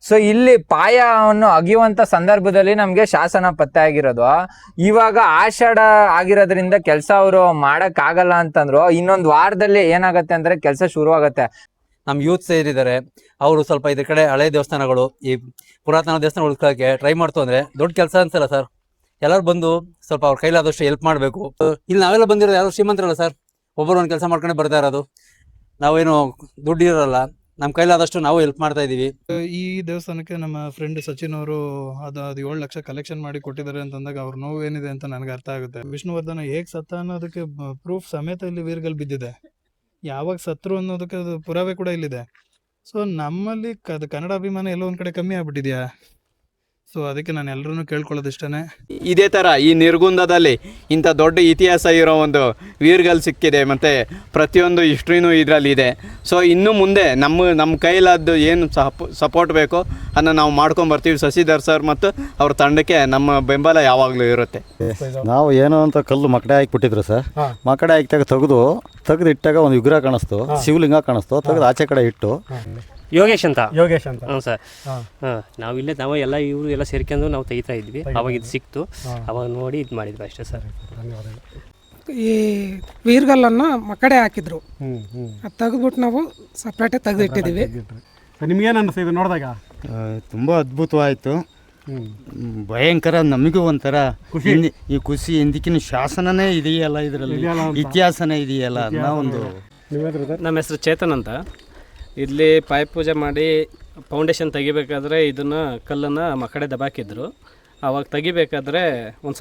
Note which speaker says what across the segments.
Speaker 1: So ಇಲ್ಲಿ ಪಾಯವನ್ನು ಅಗಿಯುವಂತ ಸಂದರ್ಭದಲ್ಲಿ ನಮ್ಗೆ ಶಾಸನ ಪತ್ತೆ ಆಗಿರೋದು. ಇವಾಗ ಆಷಾಢ ಆಗಿರೋದ್ರಿಂದ ಕೆಲಸ ಅವರು ಮಾಡಕ್ ಆಗಲ್ಲ ಅಂತಂದ್ರು. ಇನ್ನೊಂದು ವಾರದಲ್ಲಿ ಏನಾಗತ್ತೆ ಅಂದ್ರೆ ಕೆಲಸ ಶುರು ಆಗತ್ತೆ.
Speaker 2: ನಮ್ಮ ಯೂತ್ ಸೇರಿದ್ದಾರೆ, ಅವರು ಸ್ವಲ್ಪ ಇದ್ರ ಕಡೆ ಹಳೆ ದೇವಸ್ಥಾನಗಳು, ಈ ಪುರಾತನ ದೇವಸ್ಥಾನ ಉಳ್ಕೊಳ್ಳೋಕೆ ಟ್ರೈ ಮಾಡ್ತು ಅಂದ್ರೆ ದೊಡ್ಡ ಕೆಲಸ ಅನ್ಸಲ್ಲ ಸರ್. ಎಲ್ಲರೂ ಬಂದು ಸ್ವಲ್ಪ ಅವ್ರ ಕೈಲಾದಷ್ಟು ಹೆಲ್ಪ್ ಮಾಡಬೇಕು. ಇಲ್ಲಿ ನಾವೆಲ್ಲ ಬಂದಿರೋದು ಯಾರು ಶ್ರೀಮಂತರಲ್ಲ ಸರ್, ಒಬ್ಬರು ಒಂದು ಕೆಲಸ ಮಾಡ್ಕೊಂಡೆ ಬರ್ತಾ ಇರೋದು. ನಾವೇನು ದುಡ್ಡು ಇರೋಲ್ಲ, ನಮ್ಮ ಕೈಲಾದಷ್ಟು ನಾವು ಹೆಲ್ಪ್ ಮಾಡ್ತಾ ಇದೀವಿ.
Speaker 3: ಈ ದೇವಸ್ಥಾನಕ್ಕೆ ನಮ್ಮ ಫ್ರೆಂಡ್ ಸಚಿನ್ ಅವರು ಅದು 7 ಲಕ್ಷ ಕಲೆಕ್ಷನ್ ಮಾಡಿ ಕೊಟ್ಟಿದ್ದಾರೆ ಅಂತಂದಾಗ ಅವ್ರ ನೋವು ಏನಿದೆ ಅಂತ ನನಗೆ ಅರ್ಥ ಆಗುತ್ತೆ. ವಿಷ್ಣುವರ್ಧನ ಹೇಗ್ ಸತ್ತ ಅನ್ನೋದಕ್ಕೆ ಪ್ರೂಫ್ ಸಮೇತ ಇಲ್ಲಿ ವೀರ್ಗಲ್ ಬಿದ್ದಿದೆ. ಯಾವಾಗ ಸತ್ರು ಅನ್ನೋದಕ್ಕೆ ಅದು ಪುರಾವೆ ಕೂಡ ಇಲ್ಲಿದೆ. ಸೊ ನಮ್ಮಲ್ಲಿ ಅದು ಕನ್ನಡ ಅಭಿಮಾನ ಎಲ್ಲೋ ಒಂದ್ ಕಡೆ ಕಮ್ಮಿ ಆಗ್ಬಿಟ್ಟಿದ್ಯಾ? ಸೊ ಅದಕ್ಕೆ ನಾನು ಎಲ್ಲರೂ ಕೇಳ್ಕೊಳ್ಳೋದಿಷ್ಟೇ,
Speaker 4: ಇದೇ ಥರ ಈ ನಿರ್ಗುಂದದಲ್ಲಿ ಇಂಥ ದೊಡ್ಡ ಇತಿಹಾಸ ಇರೋ ಒಂದು ವೀರ್ಗಲ್ ಸಿಕ್ಕಿದೆ, ಮತ್ತು ಪ್ರತಿಯೊಂದು ಹಿಸ್ಟ್ರಿನೂ ಇದರಲ್ಲಿ ಇದೆ. ಸೊ ಇನ್ನು ಮುಂದೆ ನಮ್ಮ ಕೈಲಾದ್ದು ಏನು ಸಪೋರ್ಟ್ ಬೇಕೋ ಅದನ್ನು ನಾವು ಮಾಡ್ಕೊಂಬರ್ತೀವಿ. ಶಶಿಧರ್ ಸರ್ ಮತ್ತು ಅವ್ರ ತಂಡಕ್ಕೆ ನಮ್ಮ ಬೆಂಬಲ ಯಾವಾಗಲೂ ಇರುತ್ತೆ.
Speaker 5: ನಾವು ಏನೋ ಅಂತ ಕಲ್ಲು ಮಕಡೆ ಹಾಕಿಬಿಟ್ಟಿದ್ರು ಸರ್. ಮಕಡೆ ಹಾಕಿದಾಗ ತೆಗೆದು ಇಟ್ಟಾಗ ಒಂದು ವಿಗ್ರಹ ಕಾಣಿಸ್ತು, ಶಿವಲಿಂಗ ಕಾಣಿಸ್ತು. ತೆಗೆದು ಆಚೆ ಕಡೆ ಇಟ್ಟು
Speaker 6: ಯೋಗೇಶ್ ಅಂತ
Speaker 7: ಹ್ಞೂ
Speaker 6: ಸರ್. ನಾವಿಲ್ಲೇ ನಾವು ಎಲ್ಲ ಇವರು ಎಲ್ಲ ಸೇರ್ಕೊಂಡು ನಾವು ತೆಗಿತಾ ಇದ್ವಿ. ಅವಾಗ ಇದು ಸಿಕ್ತು, ಅವಾಗ ನೋಡಿ ಇದು ಮಾಡಿದ್ವಿ ಅಷ್ಟೇ ಸರ್.
Speaker 8: ಈ ವೀರ್ಗಲ್ಲನ್ನು ಮಕಡೆ ಹಾಕಿದ್ರು, ಅದು ತೆಗೆದ್ಬಿಟ್ಟು ನಾವು ಸಪ್ರೇಟಾಗಿ ತೆಗೆದಿಟ್ಟಿದ್ದೀವಿ.
Speaker 7: ನಿಮ್ಗೇನು ಅನಿಸ್ತು ಇದು ನೋಡಿದಾಗ?
Speaker 5: ತುಂಬ ಅದ್ಭುತವಾಯಿತು, ಭಯಂಕರ. ನಮಗೂ ಒಂಥರ ಈ ಖುಷಿ. ಹಿಂದಕ್ಕಿನ ಶಾಸನನೇ ಇದೆಯಲ್ಲ, ಇದರಲ್ಲಿ ಇತಿಹಾಸನೇ ಇದೆಯಲ್ಲ ಅನ್ನೋ ಒಂದು.
Speaker 9: ನಮ್ಮ ಹೆಸರು ಚೇತನ್ ಅಂತ. ಇಲ್ಲಿ ಪಾಯ್ ಪೂಜೆ ಮಾಡಿ ಫೌಂಡೇಶನ್ ತೆಗಿಬೇಕಾದ್ರೆ ಇದನ್ನು ಕಲ್ಲನ್ನು ಮಕಡೆ ದಬಾಕಿದ್ರು. ಆವಾಗ ತೆಗಿಬೇಕಾದ್ರೆ ಒಂದು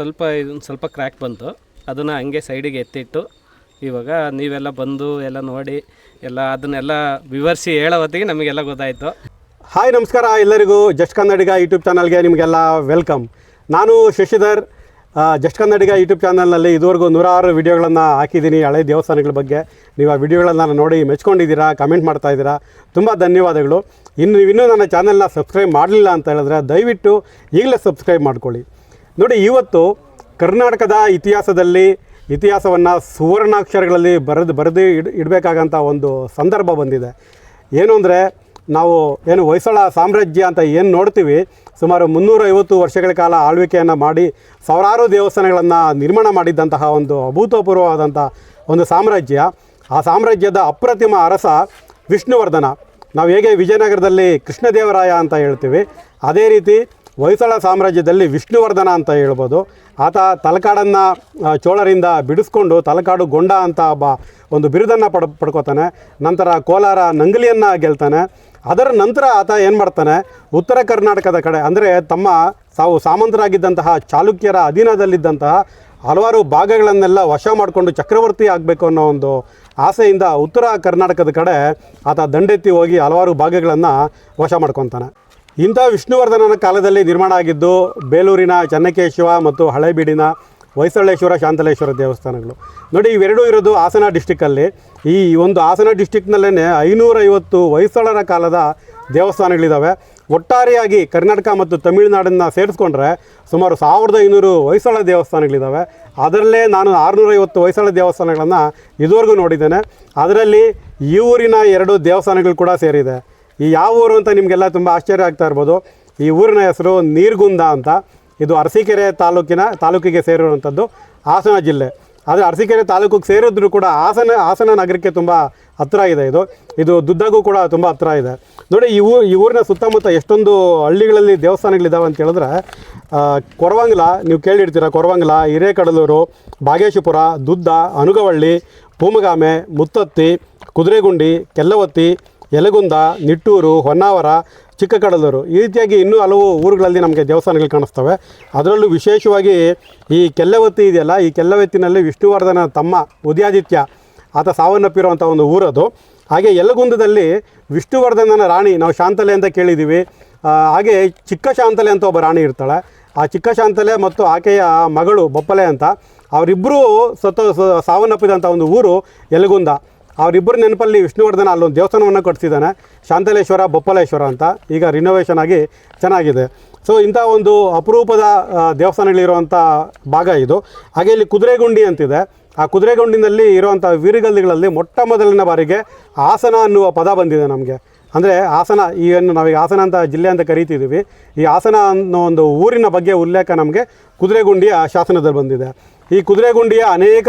Speaker 9: ಸ್ವಲ್ಪ ಕ್ರ್ಯಾಕ್ ಬಂತು. ಅದನ್ನು ಹಂಗೆ ಸೈಡಿಗೆ ಎತ್ತಿಟ್ಟು ಇವಾಗ ನೀವೆಲ್ಲ ಬಂದು ಎಲ್ಲ ನೋಡಿ ಎಲ್ಲ ಅದನ್ನೆಲ್ಲ ವಿವರಿಸಿ ಹೇಳೋ ಹೊತ್ತಿಗೆ ನಮಗೆಲ್ಲ ಗೊತ್ತಾಯಿತು.
Speaker 7: ಹಾಯ್ ನಮಸ್ಕಾರ ಎಲ್ಲರಿಗೂ. ಜಸ್ಟ್ ಕನ್ನಡಿಗ ಯೂಟ್ಯೂಬ್ ಚಾನಲ್ಗೆ ನಿಮಗೆಲ್ಲ ವೆಲ್ಕಮ್. ನಾನು ಶಶಿಧರ್. ಜಸ್ಟ್ ಕನ್ನಡಿಗ ಯೂಟ್ಯೂಬ್ ಚಾನಲ್ನಲ್ಲಿ ಇದುವರೆಗೂ 106 ವಿಡಿಯೋಗಳನ್ನು ಹಾಕಿದ್ದೀನಿ ಹಳೆ ದೇವಸ್ಥಾನಗಳ ಬಗ್ಗೆ. ನೀವು ಆ ವಿಡಿಯೋಗಳನ್ನು ನೋಡಿ ಮೆಚ್ಕೊಂಡಿದ್ದೀರಾ, ಕಮೆಂಟ್ ಮಾಡ್ತಾಯಿದ್ದೀರಾ, ತುಂಬ ಧನ್ಯವಾದಗಳು. ಇನ್ನೂ ನನ್ನ ಚಾನಲ್ನ ಸಬ್ಸ್ಕ್ರೈಬ್ ಮಾಡಲಿಲ್ಲ ಅಂತ ಹೇಳಿದ್ರೆ ದಯವಿಟ್ಟು ಈಗಲೇ ಸಬ್ಸ್ಕ್ರೈಬ್ ಮಾಡ್ಕೊಳ್ಳಿ. ನೋಡಿ, ಇವತ್ತು ಕರ್ನಾಟಕದ ಇತಿಹಾಸವನ್ನು ಸುವರ್ಣಾಕ್ಷರಗಳಲ್ಲಿ ಬರೆದು ಇಡಬೇಕಾಗಂಥ ಒಂದು ಸಂದರ್ಭ ಬಂದಿದೆ. ಏನು ಅಂದರೆ, ನಾವು ಹೊಯ್ಸಳ ಸಾಮ್ರಾಜ್ಯ ಅಂತ ಏನು ನೋಡ್ತೀವಿ, ಸುಮಾರು 350 ವರ್ಷಗಳ ಕಾಲ ಆಳ್ವಿಕೆಯನ್ನು ಮಾಡಿ ಸಾವಿರಾರು ದೇವಸ್ಥಾನಗಳನ್ನು ನಿರ್ಮಾಣ ಮಾಡಿದ್ದಂತಹ ಒಂದು ಅಭೂತಪೂರ್ವವಾದಂಥ ಒಂದು ಸಾಮ್ರಾಜ್ಯ. ಆ ಸಾಮ್ರಾಜ್ಯದ ಅಪ್ರತಿಮ ಅರಸ ವಿಷ್ಣುವರ್ಧನ. ನಾವು ಹೇಗೆ ವಿಜಯನಗರದಲ್ಲಿ ಕೃಷ್ಣದೇವರಾಯ ಅಂತ ಹೇಳ್ತೀವಿ, ಅದೇ ರೀತಿ ಹೊಯ್ಸಳ ಸಾಮ್ರಾಜ್ಯದಲ್ಲಿ ವಿಷ್ಣುವರ್ಧನ ಅಂತ ಹೇಳ್ಬೋದು. ಆತ ತಲಕಾಡನ್ನು ಚೋಳರಿಂದ ಬಿಡಿಸ್ಕೊಂಡು ತಲಕಾಡು ಗೊಂಡ ಅಂತ ಒಂದು ಬಿರುದನ್ನು ಪಡ್ಕೋತಾನೆ. ನಂತರ ಕೋಲಾರ ನಂಗಲಿಯನ್ನು ಗೆಲ್ತಾನೆ. ಅದರ ನಂತರ ಆತ ಏನು ಮಾಡ್ತಾನೆ, ಉತ್ತರ ಕರ್ನಾಟಕದ ಕಡೆ ಅಂದರೆ ತಾವು ಸಾಮಂತರಾಗಿದ್ದಂತಹ ಚಾಲುಕ್ಯರ ಅಧೀನದಲ್ಲಿದ್ದಂತಹ ಹಲವಾರು ಭಾಗಗಳನ್ನೆಲ್ಲ ವಶ ಮಾಡಿಕೊಂಡು ಚಕ್ರವರ್ತಿ ಆಗಬೇಕು ಅನ್ನೋ ಒಂದು ಆಸೆಯಿಂದ ಉತ್ತರ ಕರ್ನಾಟಕದ ಕಡೆ ಆತ ದಂಡೆತ್ತಿ ಹೋಗಿ ಹಲವಾರು ಭಾಗಗಳನ್ನು ವಶ ಮಾಡ್ಕೊತಾನೆ. ಇಂಥ ವಿಷ್ಣುವರ್ಧನನ ಕಾಲದಲ್ಲಿ ನಿರ್ಮಾಣ ಆಗಿದ್ದು ಬೇಲೂರಿನ ಚೆನ್ನಕೇಶವ ಮತ್ತು ಹಳೇಬೀಡಿನ ಹೊಯ್ಸಳೇಶ್ವರ, ಶಾಂತಲೇಶ್ವರ ದೇವಸ್ಥಾನಗಳು. ನೋಡಿ, ಇವೆರಡೂ ಇರೋದು ಹಾಸನ ಡಿಸ್ಟಿಕ್ಕಲ್ಲಿ. ಈ ಒಂದು ಹಾಸನ ಡಿಸ್ಟಿಕ್ನಲ್ಲೇ 550 ಹೊಯ್ಸಳರ ಕಾಲದ ದೇವಸ್ಥಾನಗಳಿದ್ದಾವೆ. ಒಟ್ಟಾರೆಯಾಗಿ ಕರ್ನಾಟಕ ಮತ್ತು ತಮಿಳುನಾಡನ್ನು ಸೇರಿಸ್ಕೊಂಡ್ರೆ ಸುಮಾರು 1500 ಹೊಯ್ಸಳ ದೇವಸ್ಥಾನಗಳಿದ್ದಾವೆ. ಅದರಲ್ಲೇ ನಾನು 650 ಹೊಯ್ಸಳ ದೇವಸ್ಥಾನಗಳನ್ನು ಇದುವರೆಗೂ ನೋಡಿದ್ದೇನೆ. ಅದರಲ್ಲಿ ಈ ಊರಿನ 2 ದೇವಸ್ಥಾನಗಳು ಕೂಡ ಸೇರಿದೆ. ಈ ಯಾವ ಊರು ಅಂತ ನಿಮಗೆಲ್ಲ ತುಂಬ ಆಶ್ಚರ್ಯ ಆಗ್ತಾ ಇರ್ಬೋದು. ಈ ಊರಿನ ಹೆಸರು ನೀರ್ಗುಂದ ಅಂತ. ಇದು ಅರಸೀಕೆರೆ ತಾಲೂಕಿಗೆ ಸೇರಿರುವಂಥದ್ದು, ಹಾಸನ ಜಿಲ್ಲೆ. ಆದರೆ ಅರಸೀಕೆರೆ ತಾಲೂಕಿಗೆ ಸೇರಿದ್ರು ಕೂಡ ಹಾಸನ ನಗರಕ್ಕೆ ತುಂಬ ಹತ್ತಿರ ಇದೆ. ಇದು ದುದ್ದಗೂ ಕೂಡ ತುಂಬ ಹತ್ತಿರ ಇದೆ. ನೋಡಿ, ಈ ಊರಿನ ಸುತ್ತಮುತ್ತ ಎಷ್ಟೊಂದು ಹಳ್ಳಿಗಳಲ್ಲಿ ದೇವಸ್ಥಾನಗಳಿದ್ದಾವೆ ಅಂತ ಹೇಳಿದ್ರೆ, ಕೊರವಂಗ್ಲ ನೀವು ಕೇಳಿರ್ತೀರ. ಕೊರವಂಗ್ಲ, ಹಿರೇಕಡಲೂರು, ಬಾಗೇಶಪುರ, ದುದ್ದ, ಅನುಗವಳ್ಳಿ, ಪೂಮಗಾಮೆ, ಮುತ್ತತ್ತಿ, ಕುದುರೆಗುಂಡಿ, ಕೆಲ್ಲವತ್ತಿ, ಯಲಗುಂದ, ನಿಟ್ಟೂರು, ಹೊನ್ನಾವರ, ಚಿಕ್ಕಕಡಲೂರು, ಈ ರೀತಿಯಾಗಿ ಇನ್ನೂ ಹಲವು ಊರುಗಳಲ್ಲಿ ನಮಗೆ ದೇವಸ್ಥಾನಗಳು ಕಾಣಿಸ್ತವೆ. ಅದರಲ್ಲೂ ವಿಶೇಷವಾಗಿ ಈ ಕೆಲ್ಲವತ್ತಿ ಇದೆಯಲ್ಲ, ಈ ಕೆಲ್ಲವತ್ತಿನಲ್ಲಿ ವಿಷ್ಣುವರ್ಧನ ತಮ್ಮ ಉದಯಾದಿತ್ಯ ಆತ ಸಾವನ್ನಪ್ಪಿರುವಂಥ ಒಂದು ಊರದು. ಹಾಗೆ ಯಲಗುಂದದಲ್ಲಿ ವಿಷ್ಣುವರ್ಧನನ ರಾಣಿ ನಾವು ಶಾಂತಲೆ ಅಂತ ಕೇಳಿದ್ದೀವಿ. ಹಾಗೆ ಚಿಕ್ಕ ಶಾಂತಲೆ ಅಂತ ಒಬ್ಬ ರಾಣಿ ಇರ್ತಾಳೆ. ಆ ಚಿಕ್ಕ ಶಾಂತಲೆ ಮತ್ತು ಆಕೆಯ ಮಗಳು ಬೊಪ್ಪಲೆ ಅಂತ, ಅವರಿಬ್ಬರೂ ಸಾವನ್ನಪ್ಪಿದಂಥ ಒಂದು ಊರು ಯಲಗುಂದ. ಅವರಿಬ್ಬರು ನೆನಪಲ್ಲಿ ವಿಷ್ಣುವರ್ಧನ ಅಲ್ಲೊಂದು ದೇವಸ್ಥಾನವನ್ನು ಕಟ್ಟಿಸಿದ್ದಾನೆ, ಶಾಂತಲೇಶ್ವರ ಬೊಪ್ಪಲೇಶ್ವರ ಅಂತ. ಈಗ ರಿನೋವೇಷನ್ ಆಗಿ ಚೆನ್ನಾಗಿದೆ. ಸೊ ಇಂಥ ಒಂದು ಅಪರೂಪದ ದೇವಸ್ಥಾನಗಳಿರುವಂಥ ಭಾಗ ಇದು. ಹಾಗೆ ಇಲ್ಲಿ ಕುದುರೆಗುಂಡಿ ಅಂತಿದೆ. ಆ ಕುದುರೆಗುಂಡಿನಲ್ಲಿ ಇರುವಂಥ ವೀರಗಲ್ಲುಗಳಲ್ಲಿ ಮೊಟ್ಟ ಮೊದಲನೇ ಬಾರಿಗೆ ಹಾಸನ ಅನ್ನುವ ಪದ ಬಂದಿದೆ ನಮಗೆ. ಅಂದರೆ ಹಾಸನ, ಏನು ನಾವೀಗ ಹಾಸನ ಅಂತ ಜಿಲ್ಲೆ ಅಂತ ಕರಿತಿದ್ದೀವಿ, ಈ ಹಾಸನ ಅನ್ನೋ ಒಂದು ಊರಿನ ಬಗ್ಗೆ ಉಲ್ಲೇಖ ನಮಗೆ ಕುದುರೆಗುಂಡಿಯ ಶಾಸನದಲ್ಲಿ ಬಂದಿದೆ. ಈ ಕುದುರೆಗುಂಡಿಯ ಅನೇಕ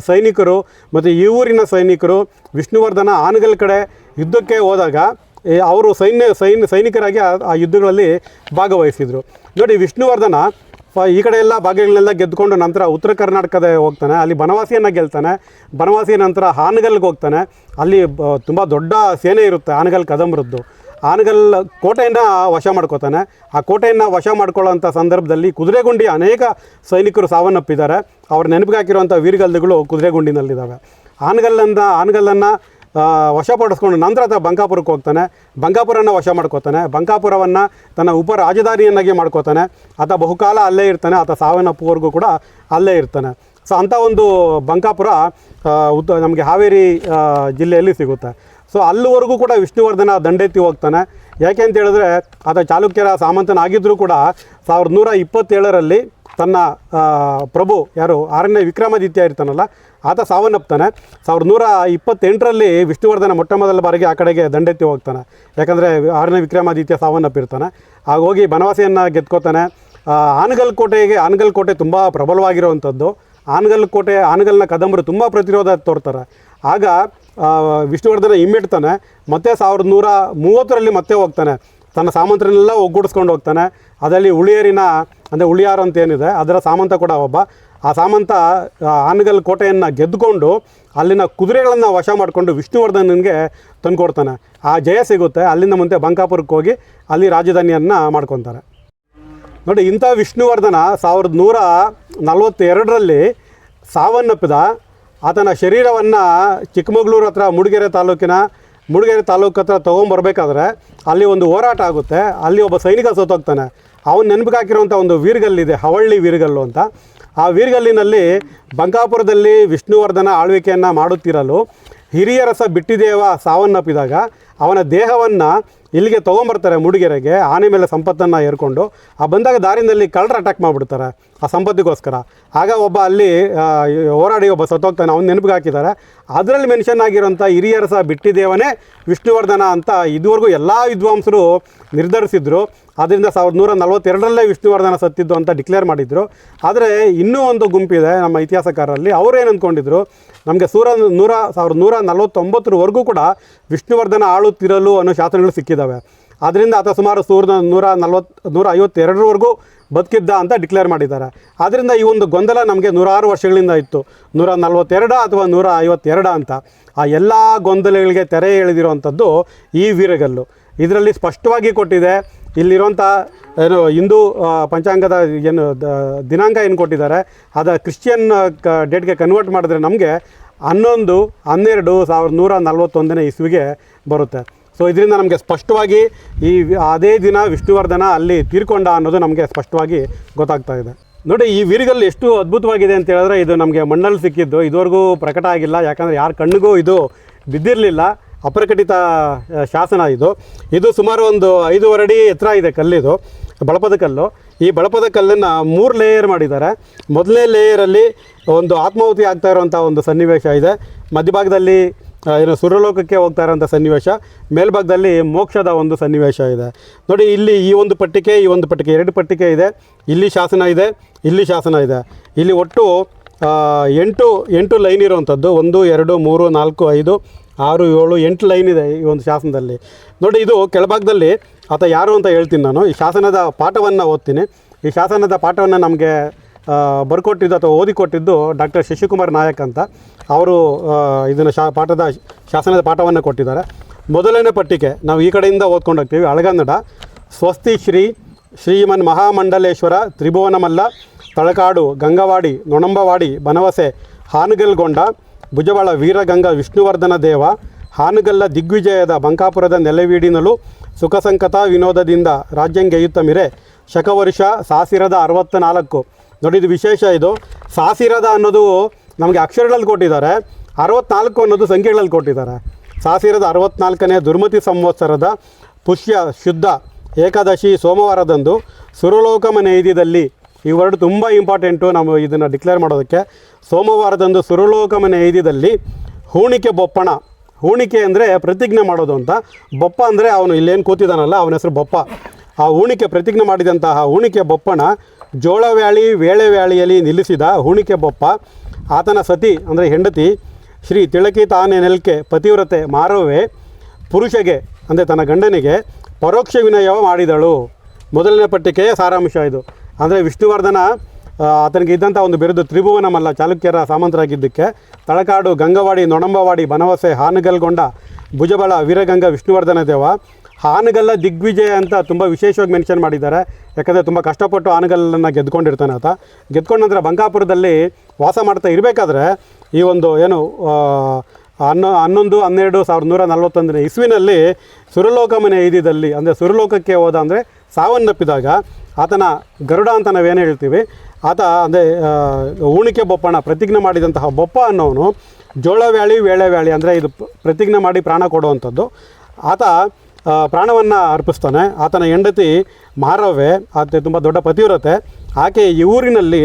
Speaker 7: ಸೈನಿಕರು ಮತ್ತು ಈ ಊರಿನ ಸೈನಿಕರು ವಿಷ್ಣುವರ್ಧನ ಆನಗಲ್ ಕಡೆ ಯುದ್ಧಕ್ಕೆ ಹೋದಾಗ ಅವರು ಸೈನಿಕರಾಗಿ ಆ ಯುದ್ಧಗಳಲ್ಲಿ ಭಾಗವಹಿಸಿದರು. ನೋಡಿ, ವಿಷ್ಣುವರ್ಧನ ಈ ಕಡೆ ಎಲ್ಲ ಭಾಗಗಳನ್ನೆಲ್ಲ ಗೆದ್ದುಕೊಂಡು ನಂತರ ಉತ್ತರ ಕರ್ನಾಟಕದ ಹೋಗ್ತಾನೆ, ಅಲ್ಲಿ ಬನವಾಸಿಯನ್ನು ಗೆಲ್ತಾನೆ. ಬನವಾಸಿಯ ನಂತರ ಹಾನಗಲ್ಗೆ ಹೋಗ್ತಾನೆ, ಅಲ್ಲಿ ತುಂಬ ದೊಡ್ಡ ಸೇನೆ ಇರುತ್ತೆ ಹಾನಗಲ್ ಕದಂಬರದ್ದು. ಹಾನಗಲ್ ಕೋಟೆಯನ್ನು ವಶ ಮಾಡ್ಕೋತಾನೆ. ಆ ಕೋಟೆಯನ್ನು ವಶ ಮಾಡ್ಕೊಳ್ಳೋಂಥ ಸಂದರ್ಭದಲ್ಲಿ ಕುದುರೆಗುಂಡಿ ಅನೇಕ ಸೈನಿಕರು ಸಾವನ್ನಪ್ಪಿದ್ದಾರೆ. ಅವ್ರ ನೆನಪಿಗೆ ಹಾಕಿರುವಂಥ ವೀರಗಲ್ಲುಗಳು ಕುದುರೆಗುಂಡಿನಲ್ಲಿದ್ದಾವೆ. ಹಾನಗಲ್ಲನ್ನು ವಶಪಡಿಸ್ಕೊಂಡು ನಂತರ ಆತ ಬಂಕಾಪುರಕ್ಕೆ ಹೋಗ್ತಾನೆ. ಬಂಕಾಪುರನ ವಶ ಮಾಡ್ಕೋತಾನೆ. ಬಂಕಾಪುರವನ್ನು ತನ್ನ ಉಪ ರಾಜಧಾನಿಯನ್ನಾಗಿ ಮಾಡ್ಕೋತಾನೆ. ಆತ ಬಹುಕಾಲ ಅಲ್ಲೇ ಇರ್ತಾನೆ. ಆತ ಸಾವನ್ನಪ್ಪುವರೆಗೂ ಕೂಡ ಅಲ್ಲೇ ಇರ್ತಾನೆ. ಸೊ ಅಂಥ ಒಂದು ಬಂಕಾಪುರ ನಮಗೆ ಹಾವೇರಿ ಜಿಲ್ಲೆಯಲ್ಲಿ ಸಿಗುತ್ತೆ. ಸೊ ಅಲ್ಲಿವರೆಗೂ ಕೂಡ ವಿಷ್ಣುವರ್ಧನ ದಂಡೆತ್ತಿ ಹೋಗ್ತಾನೆ. ಯಾಕೆ ಅಂತ ಹೇಳಿದ್ರೆ ಆತ ಚಾಲುಕ್ಯರ ಸಾಮಂತನಾಗಿದ್ದರೂ ಕೂಡ 1127ರಲ್ಲಿ ತನ್ನ ಪ್ರಭು ಯಾರು 6ನೇ ವಿಕ್ರಮಾದಿತ್ಯ ಇರ್ತಾನಲ್ಲ, ಆತ ಸಾವನ್ನಪ್ತಾನೆ. 1128ರಲ್ಲಿ ವಿಷ್ಣುವರ್ಧನ ಮೊಟ್ಟ ಮೊದಲ ಬಾರಿಗೆ ಆ ಕಡೆಗೆ ದಂಡೆತ್ತಿ ಹೋಗ್ತಾನೆ. ಯಾಕಂದರೆ 6ನೇ ವಿಕ್ರಮಾದಿತ್ಯ ಸಾವನ್ನಪ್ಪಿರ್ತಾನೆ. ಆಗೋಗಿ ಬನವಾಸಿಯನ್ನು ಗೆದ್ಕೋತಾನೆ. ಆನಗಲ್ ಕೋಟೆ ತುಂಬ ಪ್ರಬಲವಾಗಿರುವಂಥದ್ದು. ಆನಗಲ್ನ ಕದಂಬರು ತುಂಬ ಪ್ರತಿರೋಧ ತೋರ್ತಾರೆ. ಆಗ ವಿಷ್ಣುವರ್ಧನ ಹಿಮ್ಮೆಟ್ತಾನೆ. ಮತ್ತೆ 1130ರಲ್ಲಿ ಮತ್ತೆ ಹೋಗ್ತಾನೆ. ತನ್ನ ಸಾಮಂತರನ್ನೆಲ್ಲ ಒಗ್ಗೂಡಿಸ್ಕೊಂಡು ಹೋಗ್ತಾನೆ. ಅದರಲ್ಲಿ ಉಳಿಯಾರು ಅಂತ ಏನಿದೆ ಅದರ ಸಾಮಂತ ಕೂಡ ಒಬ್ಬ. ಆ ಸಾಮಂತ ಆನಗಲ್ ಕೋಟೆಯನ್ನು ಗೆದ್ದುಕೊಂಡು ಅಲ್ಲಿನ ಕುದುರೆಗಳನ್ನು ವಶ ಮಾಡಿಕೊಂಡು ವಿಷ್ಣುವರ್ಧನನಿಗೆ ತಂದುಕೊಡ್ತಾನೆ. ಆ ಜಯ ಸಿಗುತ್ತೆ. ಅಲ್ಲಿಂದ ಮುಂದೆ ಬಂಕಾಪುರಕ್ಕೆ ಹೋಗಿ ಅಲ್ಲಿ ರಾಜಧಾನಿಯನ್ನು ಮಾಡ್ಕೊತಾರೆ. ನೋಡಿ, ಇಂಥ ವಿಷ್ಣುವರ್ಧನ 1142ರಲ್ಲಿ ಸಾವನ್ನಪ್ಪಿದ. ಆತನ ಶರೀರವನ್ನು ಚಿಕ್ಕಮಗಳೂರು ಹತ್ರ ಮೂಡಿಗೆರೆ ತಾಲೂಕು ಹತ್ರ ತೊಗೊಂಬರ್ಬೇಕಾದ್ರೆ ಅಲ್ಲಿ ಒಂದು ಹೋರಾಟ ಆಗುತ್ತೆ. ಅಲ್ಲಿ ಒಬ್ಬ ಸೈನಿಕ ಸತ್ತೋಗ್ತಾನೆ. ಅವನು ನೆನಪಿಗೆ ಹಾಕಿರುವಂಥ ಒಂದು ವೀರಗಲ್ಲಿದೆ, ಹವಳ್ಳಿ ವೀರಗಲ್ಲು ಅಂತ. ಆ ವೀರಗಲ್ಲಿನಲ್ಲಿ ಬಂಕಾಪುರದಲ್ಲಿ ವಿಷ್ಣುವರ್ಧನ ಆಳ್ವಿಕೆಯನ್ನು ಮಾಡುತ್ತಿರಲು ಹಿರಿಯರಸ ಬಿಟ್ಟಿದೇವ ಸಾವನ್ನಪ್ಪಿದಾಗ ಅವನ ದೇಹವನ್ನು ಇಲ್ಲಿಗೆ ತೊಗೊಂಬರ್ತಾರೆ ಮೂಡಿಗೆರೆಗೆ, ಆನೆ ಮೇಲೆ ಸಂಪತ್ತನ್ನು ಏರ್ಕೊಂಡು. ಆ ಬಂದಾಗ ದಾರಿನಲ್ಲಿ ಕಳ್ಳರು ಅಟ್ಯಾಕ್ ಮಾಡಿಬಿಡ್ತಾರೆ ಆ ಸಂಪತ್ತಿಗೋಸ್ಕರ. ಆಗ ಒಬ್ಬ ಅಲ್ಲಿ ಹೋರಾಡಿ ಒಬ್ಬ ಸತ್ತೋಗ್ತಾನೆ, ಅವನು ನೆನಪಿಗೆ ಹಾಕಿದ್ದಾರೆ. ಅದರಲ್ಲಿ ಮೆನ್ಷನ್ ಆಗಿರೋಂಥ ಹಿರಿಯರಸ ಬಿಟ್ಟಿದೇವನೇ ವಿಷ್ಣುವರ್ಧನ ಅಂತ ಇದುವರೆಗೂ ಎಲ್ಲ ವಿದ್ವಾಂಸರು ನಿರ್ಧರಿಸಿದ್ರು. ಆದ್ದರಿಂದ 1142ರಲ್ಲೇ ವಿಷ್ಣುವರ್ಧನ ಸತ್ತಿದ್ದು ಅಂತ ಡಿಕ್ಲೇರ್ ಮಾಡಿದರು. ಆದರೆ ಇನ್ನೂ ಒಂದು ಗುಂಪಿದೆ ನಮ್ಮ ಇತಿಹಾಸಕಾರರಲ್ಲಿ. ಅವರು ಏನು ಅಂದ್ಕೊಂಡಿದ್ರು, ನಮಗೆ 1149ವರೆಗೂ ಕೂಡ ವಿಷ್ಣುವರ್ಧನ ಆಳುತ್ತಿರಲು ಅನ್ನೋ ಶಾಸನಗಳು ಸಿಕ್ಕಿದ್ದಾವೆ. ಆದ್ದರಿಂದ ಆತ ಸುಮಾರು 152ವರೆಗೂ ಬದುಕಿದ್ದ ಅಂತ ಡಿಕ್ಲೇರ್ ಮಾಡಿದ್ದಾರೆ. ಆದ್ದರಿಂದ ಈ ಒಂದು ಗೊಂದಲ ನಮಗೆ 106 ವರ್ಷಗಳಿಂದ ಇತ್ತು, 142 ಅಥವಾ 152 ಅಂತ. ಆ ಎಲ್ಲ ಗೊಂದಲಗಳಿಗೆ ತೆರೆ ಎಳೆದಿರುವಂಥದ್ದು ಈ ವೀರಗಲ್ಲು. ಇದರಲ್ಲಿ ಸ್ಪಷ್ಟವಾಗಿ ಕೊಟ್ಟಿದೆ. ಇಲ್ಲಿರುವಂಥ ಹಿಂದೂ ಪಂಚಾಂಗದ ದಿನಾಂಕ ಏನು ಕೊಟ್ಟಿದ್ದಾರೆ ಅದು ಕ್ರಿಶ್ಚಿಯನ್ ಡೇಟ್ಗೆ ಕನ್ವರ್ಟ್ ಮಾಡಿದ್ರೆ ನಮಗೆ 11/12/1141 ಇಸ್ವಿಗೆ ಬರುತ್ತೆ. ಸೊ ಇದರಿಂದ ನಮಗೆ ಸ್ಪಷ್ಟವಾಗಿ ಅದೇ ದಿನ ವಿಷ್ಣುವರ್ಧನ ಅಲ್ಲಿ ತೀರ್ಕೊಂಡ ಅನ್ನೋದು ನಮಗೆ ಸ್ಪಷ್ಟವಾಗಿ ಗೊತ್ತಾಗ್ತಾ ಇದೆ. ನೋಡಿ, ಈ ವೀರಗಲ್ಲು ಎಷ್ಟು ಅದ್ಭುತವಾಗಿದೆ ಅಂತ ಹೇಳಿದ್ರೆ ಇದು ನಮಗೆ ಮಣ್ಣಲ್ಲಿ ಸಿಕ್ಕಿದ್ದು, ಇದುವರೆಗೂ ಪ್ರಕಟ ಆಗಿಲ್ಲ. ಯಾಕಂದರೆ ಯಾರ ಕಣ್ಣಿಗೂ ಇದು ಬಿದ್ದಿರಲಿಲ್ಲ. ಅಪ್ರಕಟಿತ ಶಾಸನ ಇದು ಸುಮಾರು ಒಂದು 5.5 ಅಡಿ ಎತ್ತರ ಇದೆ ಕಲ್ಲಿದು, ಬಳಪದ ಕಲ್ಲು. ಈ ಬಳಪದ ಕಲ್ಲನ್ನು 3 ಲೇಯರ್ ಮಾಡಿದ್ದಾರೆ. ಮೊದಲನೇ ಲೇಯರಲ್ಲಿ ಒಂದು ಆತ್ಮಾಹುತಿ ಆಗ್ತಾ ಇರುವಂಥ ಒಂದು ಸನ್ನಿವೇಶ ಇದೆ. ಮಧ್ಯಭಾಗದಲ್ಲಿ ಸುರಲೋಕಕ್ಕೆ ಹೋಗ್ತಾ ಇರೋಂಥ ಸನ್ನಿವೇಶ, ಮೇಲ್ಭಾಗದಲ್ಲಿ ಮೋಕ್ಷದ ಒಂದು ಸನ್ನಿವೇಶ ಇದೆ. ನೋಡಿ, ಇಲ್ಲಿ ಈ ಒಂದು ಪಟ್ಟಿಕೆ 2 ಪಟ್ಟಿಕೆ ಇದೆ. ಇಲ್ಲಿ ಶಾಸನ ಇದೆ, ಇಲ್ಲಿ ಶಾಸನ ಇದೆ. ಇಲ್ಲಿ ಒಟ್ಟು 8 ಲೈನ್ ಇರುವಂಥದ್ದು. 1 2 3 4 5 6 7 8 ಲೈನ್ ಇದೆ ಈ ಒಂದು ಶಾಸನದಲ್ಲಿ. ನೋಡಿ, ಇದು ಕೆಳಭಾಗದಲ್ಲಿ ಆತ ಯಾರು ಅಂತ ಹೇಳ್ತೀನಿ ನಾನು. ಈ ಶಾಸನದ ಪಾಠವನ್ನು ಓದ್ತೀನಿ. ಈ ಶಾಸನದ ಪಾಠವನ್ನು ನಮಗೆ ಬರ್ಕೊಟ್ಟಿದ್ದು ಅಥವಾ ಓದಿಕೊಟ್ಟಿದ್ದು ಡಾಕ್ಟರ್ ಶಶಿಕುಮಾರ್ ನಾಯಕ್ ಅಂತ. ಅವರು ಇದನ್ನು ಶಾಸನದ ಪಾಠವನ್ನು ಕೊಟ್ಟಿದ್ದಾರೆ. ಮೊದಲನೇ ಪಟ್ಟಿಕೆ ನಾವು ಈ ಕಡೆಯಿಂದ ಓದ್ಕೊಂಡು ಹೋಗ್ತೀವಿ. ಹಳಗನ್ನಡ. ಸ್ವಸ್ತಿ ಶ್ರೀಮನ್ ಮಹಾಮಂಡಲೇಶ್ವರ ತ್ರಿಭುವನಮಲ್ಲ ತಳಕಾಡು ಗಂಗವಾಡಿ ನೊಣಂಬವಾಡಿ ಬನವಸೆ ಹಾನಗಲ್ಗೊಂಡ ಭುಜಬಳ ವೀರಗಂಗ ವಿಷ್ಣುವರ್ಧನ ದೇವ ಹಾನಗಲ್ಲ ದಿಗ್ವಿಜಯದ ಬಂಕಾಪುರದ ನೆಲೆವೀಡಿನಲು ಸುಖಸಂಕತ ವಿನೋದದಿಂದ ರಾಜ್ಯಂಗೆಯುತ್ತ ಮಿರೆ ಶಕವರ್ಷ ಸಾಸಿರದ 64. ನೋಡಿ, ಇದು ವಿಶೇಷ. ಇದು ಸಾಸಿರದ ಅನ್ನೋದು ನಮಗೆ ಅಕ್ಷರಗಳಲ್ಲಿ ಕೊಟ್ಟಿದ್ದಾರೆ, 64 ಅನ್ನೋದು ಸಂಖ್ಯೆಗಳಲ್ಲಿ ಕೊಟ್ಟಿದ್ದಾರೆ. ಸಾಸಿರದ 64ನೇ ದುರ್ಮತಿ ಸಂವತ್ಸರದ ಪುಷ್ಯ ಶುದ್ಧ ಏಕಾದಶಿ ಸೋಮವಾರದಂದು ಸುರಲೋಕಮ ನೇಯ್ದಿದಲ್ಲಿ, ಈ ವರ್ಡ್ ತುಂಬ ಇಂಪಾರ್ಟೆಂಟು ನಾವು ಇದನ್ನು ಡಿಕ್ಲೇರ್ ಮಾಡೋದಕ್ಕೆ. ಸೋಮವಾರದಂದು ಸುರಲೋಕಮ ನೇಯ್ದಿದಲ್ಲಿ ಹೂಣಿಕೆ ಹೂಣಿಕೆ ಅಂದರೆ ಪ್ರತಿಜ್ಞೆ ಮಾಡೋದು ಅಂತ. ಬೊಪ್ಪ ಅಂದರೆ ಅವನು ಇಲ್ಲೇನು ಕೂತಿದ್ದಾನಲ್ಲ ಅವನ ಹೆಸರು ಬೊಪ್ಪ. ಆ ಹೂಣಿಕೆ ಪ್ರತಿಜ್ಞೆ ಮಾಡಿದಂತಹ ಹೂಣಿಕೆ ಬೊಪ್ಪನ ಜೋಳವ್ಯಾಳಿ ವೇಳೆವ್ಯಾಳಿಯಲ್ಲಿ ನಿಲ್ಲಿಸಿದ ಹೂಣಿಕೆ ಬೊಪ್ಪ ಆತನ ಸತಿ ಅಂದರೆ ಹೆಂಡತಿ ಶ್ರೀ ತಿಳಕಿ ತಾನೆ ನೆಲ್ಕೆ ಪತಿವ್ರತೆ ಮಾರವೇ ಪುರುಷಗೆ ಅಂದರೆ ತನ್ನ ಗಂಡನಿಗೆ ಪರೋಕ್ಷ ವಿನಯವ ಮಾಡಿದಳು. ಮೊದಲನೇ ಪಟ್ಟಿಕೆಯ ಸಾರಾಂಶ ಇದು. ಅಂದರೆ ವಿಷ್ಣುವರ್ಧನ ಆತನಿಗೆ ಇದ್ದಂಥ ಒಂದು ಬಿರುದು ತ್ರಿಭುವನ ಮಲ್ಲ, ಚಾಲುಕ್ಯರ ಸಾಮಂತರಾಗಿದ್ದಕ್ಕೆ ತಳಕಾಡು, ಗಂಗವಾಡಿ, ನೊಣಂಬವಾಡಿ, ಬನವಸೆ, ಹಾನಗಲ್ಗೊಂಡ, ಭುಜಬಳ, ವೀರಗಂಗ, ವಿಷ್ಣುವರ್ಧನ ದೇವ. ಹಾನಗಲ್ಲ ದಿಗ್ವಿಜಯ ಅಂತ ತುಂಬ ವಿಶೇಷವಾಗಿ ಮೆನ್ಷನ್ ಮಾಡಿದ್ದಾರೆ. ಯಾಕಂದರೆ ತುಂಬ ಕಷ್ಟಪಟ್ಟು ಹಾನಗಲ್ಲನ್ನು ಗೆದ್ಕೊಂಡಿರ್ತಾನೆ ಆತ. ಗೆದ್ಕೊಂಡ ನಂತರ ಬಂಕಾಪುರದಲ್ಲಿ ವಾಸ ಮಾಡ್ತಾ ಇರಬೇಕಾದ್ರೆ ಈ ಒಂದು ಏನು 11/12/1141 ಇಸ್ವಿನಲ್ಲಿ ಸುರಲೋಕಮನೆ ಐದಿದಲ್ಲಿ ಅಂದರೆ ಸುರಲೋಕಕ್ಕೆ ಹೋದ ಅಂದರೆ ಸಾವನ್ನಪ್ಪಿದಾಗ ಆತನ ಗರುಡ ಅಂತ ನಾವೇನು ಹೇಳ್ತೀವಿ, ಆತ ಅಂದರೆ ಹೂಣಿಕೆ ಬೊಪ್ಪನ ಪ್ರತಿಜ್ಞೆ ಮಾಡಿದಂತಹ ಬೊಪ್ಪ ಅನ್ನೋನು ಜೋಳವ್ಯಾಳಿ ವೇಳೆವ್ಯಾಳಿ ಅಂದರೆ ಇದು ಪ್ರತಿಜ್ಞೆ ಮಾಡಿ ಪ್ರಾಣ ಕೊಡುವಂಥದ್ದು. ಆತ ಪ್ರಾಣವನ್ನು ಅರ್ಪಿಸ್ತಾನೆ. ಆತನ ಹೆಂಡತಿ ಮಾರವ್ವೆ, ಆತ ತುಂಬ ದೊಡ್ಡ ಪತಿವ್ರತೆ. ಆಕೆ ಈ ಊರಿನಲ್ಲಿ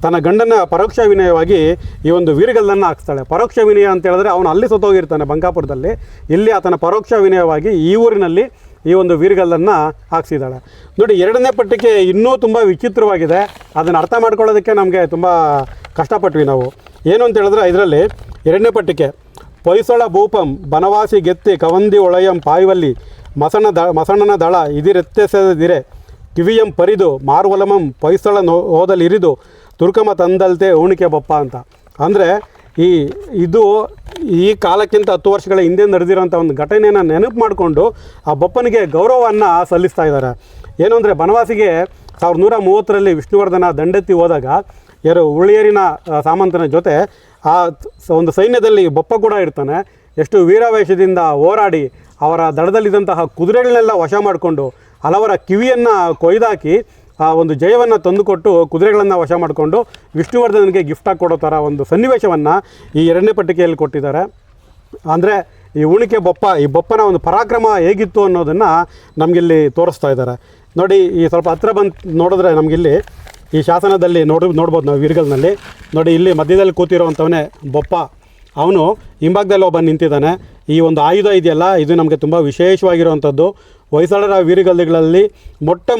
Speaker 7: ತನ್ನ ಗಂಡನ ಪರೋಕ್ಷ ವಿನಯವಾಗಿ ಈ ಒಂದು ವೀರಗಲ್ಲನ್ನು ಹಾಕ್ಸ್ತಾಳೆ. ಪರೋಕ್ಷ ವಿನಯ ಅಂತ ಹೇಳಿದ್ರೆ ಅವನು ಅಲ್ಲಿ ಸತ್ತೋಗಿರ್ತಾನೆ ಬಂಕಾಪುರದಲ್ಲಿ. ಇಲ್ಲಿ ಆತನ ಪರೋಕ್ಷ ವಿನಯವಾಗಿ ಈ ಊರಿನಲ್ಲಿ ಈ ಒಂದು ವೀರಗಲ್ಲನ್ನು ಹಾಕ್ಸಿದ್ದಾಳೆ. ನೋಡಿ, ಎರಡನೇ ಪಟ್ಟಿಕೆ ಇನ್ನೂ ತುಂಬ ವಿಚಿತ್ರವಾಗಿದೆ. ಅದನ್ನು ಅರ್ಥ ಮಾಡ್ಕೊಳ್ಳೋದಕ್ಕೆ ನಮಗೆ ತುಂಬ ಕಷ್ಟಪಟ್ವಿ ನಾವು. ಏನು ಅಂತ ಹೇಳಿದ್ರೆ ಇದರಲ್ಲಿ ಎರಡನೇ ಪಟ್ಟಿಕೆ ಪೊಯ್ಸೊಳ ಭೂಪಂ ಬನವಾಸಿ ಗೆತ್ತಿ ಕವಂದಿ ಒಳಯಂ ಪಾಯ್ವಲ್ಲಿ ಮಸಣನ ದಳ ಇದಿರೆತ್ತೆಸೆದಿರೆ ಕಿವಿಯಂ ಪರಿದು ಮಾರ್ವಲಮಂ ಪೊಯ್ಸೊಳ ಹೋದಲಿರಿದು ತುರ್ಕಮ ತಂದಲ್ತೆ ಹೂಣಿಕೆ ಬೊಪ್ಪ ಅಂತ. ಅಂದರೆ ಇದು ಈ ಕಾಲಕ್ಕಿಂತ 10 ವರ್ಷಗಳ ಹಿಂದೆ ನಡೆದಿರೋಂಥ ಒಂದು ಘಟನೆಯನ್ನು ನೆನಪು ಮಾಡಿಕೊಂಡು ಆ ಬೊಪ್ಪನಿಗೆ ಗೌರವವನ್ನು ಸಲ್ಲಿಸ್ತಾ ಇದ್ದಾರೆ. ಏನು ಅಂದರೆ ಬನವಾಸಿಗೆ 1130ರಲ್ಲಿ ವಿಷ್ಣುವರ್ಧನ ದಂಡೆತ್ತಿ ಹೋದಾಗ ಉಳಿಯರಿನ ಸಾಮಂತನ ಜೊತೆ ಆ ಒಂದು ಸೈನ್ಯದಲ್ಲಿ ಬೊಪ್ಪ ಕೂಡ ಇರ್ತಾನೆ. ಎಷ್ಟು ವೀರಾವೇಶದಿಂದ ಹೋರಾಡಿ ಅವರ ದಡದಲ್ಲಿದ್ದಂತಹ ಕುದುರೆಗಳನ್ನೆಲ್ಲ ವಶ ಮಾಡಿಕೊಂಡು ಹಲವರ ಕಿವಿಯನ್ನು ಕೊಯ್ದಾಕಿ ಆ ಒಂದು ಜಯವನ್ನು ತಂದುಕೊಟ್ಟು ಕುದುರೆಗಳನ್ನು ವಶ ಮಾಡಿಕೊಂಡು ವಿಷ್ಣುವರ್ಧನಿಗೆ ಗಿಫ್ಟಾಗಿ ಕೊಡೋ ಥರ ಒಂದು ಸನ್ನಿವೇಶವನ್ನು ಈ ಎರಡನೇ ಪಟ್ಟಿಕೆಯಲ್ಲಿ ಕೊಟ್ಟಿದ್ದಾರೆ. ಅಂದರೆ ಈ ಹೂಣಿಕೆ ಬೊಪ್ಪ, ಈ ಬೊಪ್ಪನ ಒಂದು ಪರಾಕ್ರಮ ಹೇಗಿತ್ತು ಅನ್ನೋದನ್ನು ನಮಗಿಲ್ಲಿ ತೋರಿಸ್ತಾ ಇದ್ದಾರೆ. ನೋಡಿ, ಈ ಸ್ವಲ್ಪ ಹತ್ರ ಬಂದು ನೋಡಿದ್ರೆ ನಮಗಿಲ್ಲಿ ಈ ಶಾಸನದಲ್ಲಿ ನೋಡ್ಬೋದು ನಾವು ವೀರಗಲ್ನಲ್ಲಿ. ನೋಡಿ, ಇಲ್ಲಿ ಮಧ್ಯದಲ್ಲಿ ಕೂತಿರೋವಂಥವನೇ ಬೊಪ್ಪ. ಅವನು ಹಿಂಭಾಗದಲ್ಲಿ ಒಬ್ಬ ನಿಂತಿದ್ದಾನೆ. ಈ ಒಂದು ಆಯುಧ ಇದೆಯಲ್ಲ, ಇದು ನಮಗೆ ತುಂಬ ವಿಶೇಷವಾಗಿರುವಂಥದ್ದು. ಹೊಯ್ಸಳರ ವೀರಗಲ್ಲುಗಳಲ್ಲಿ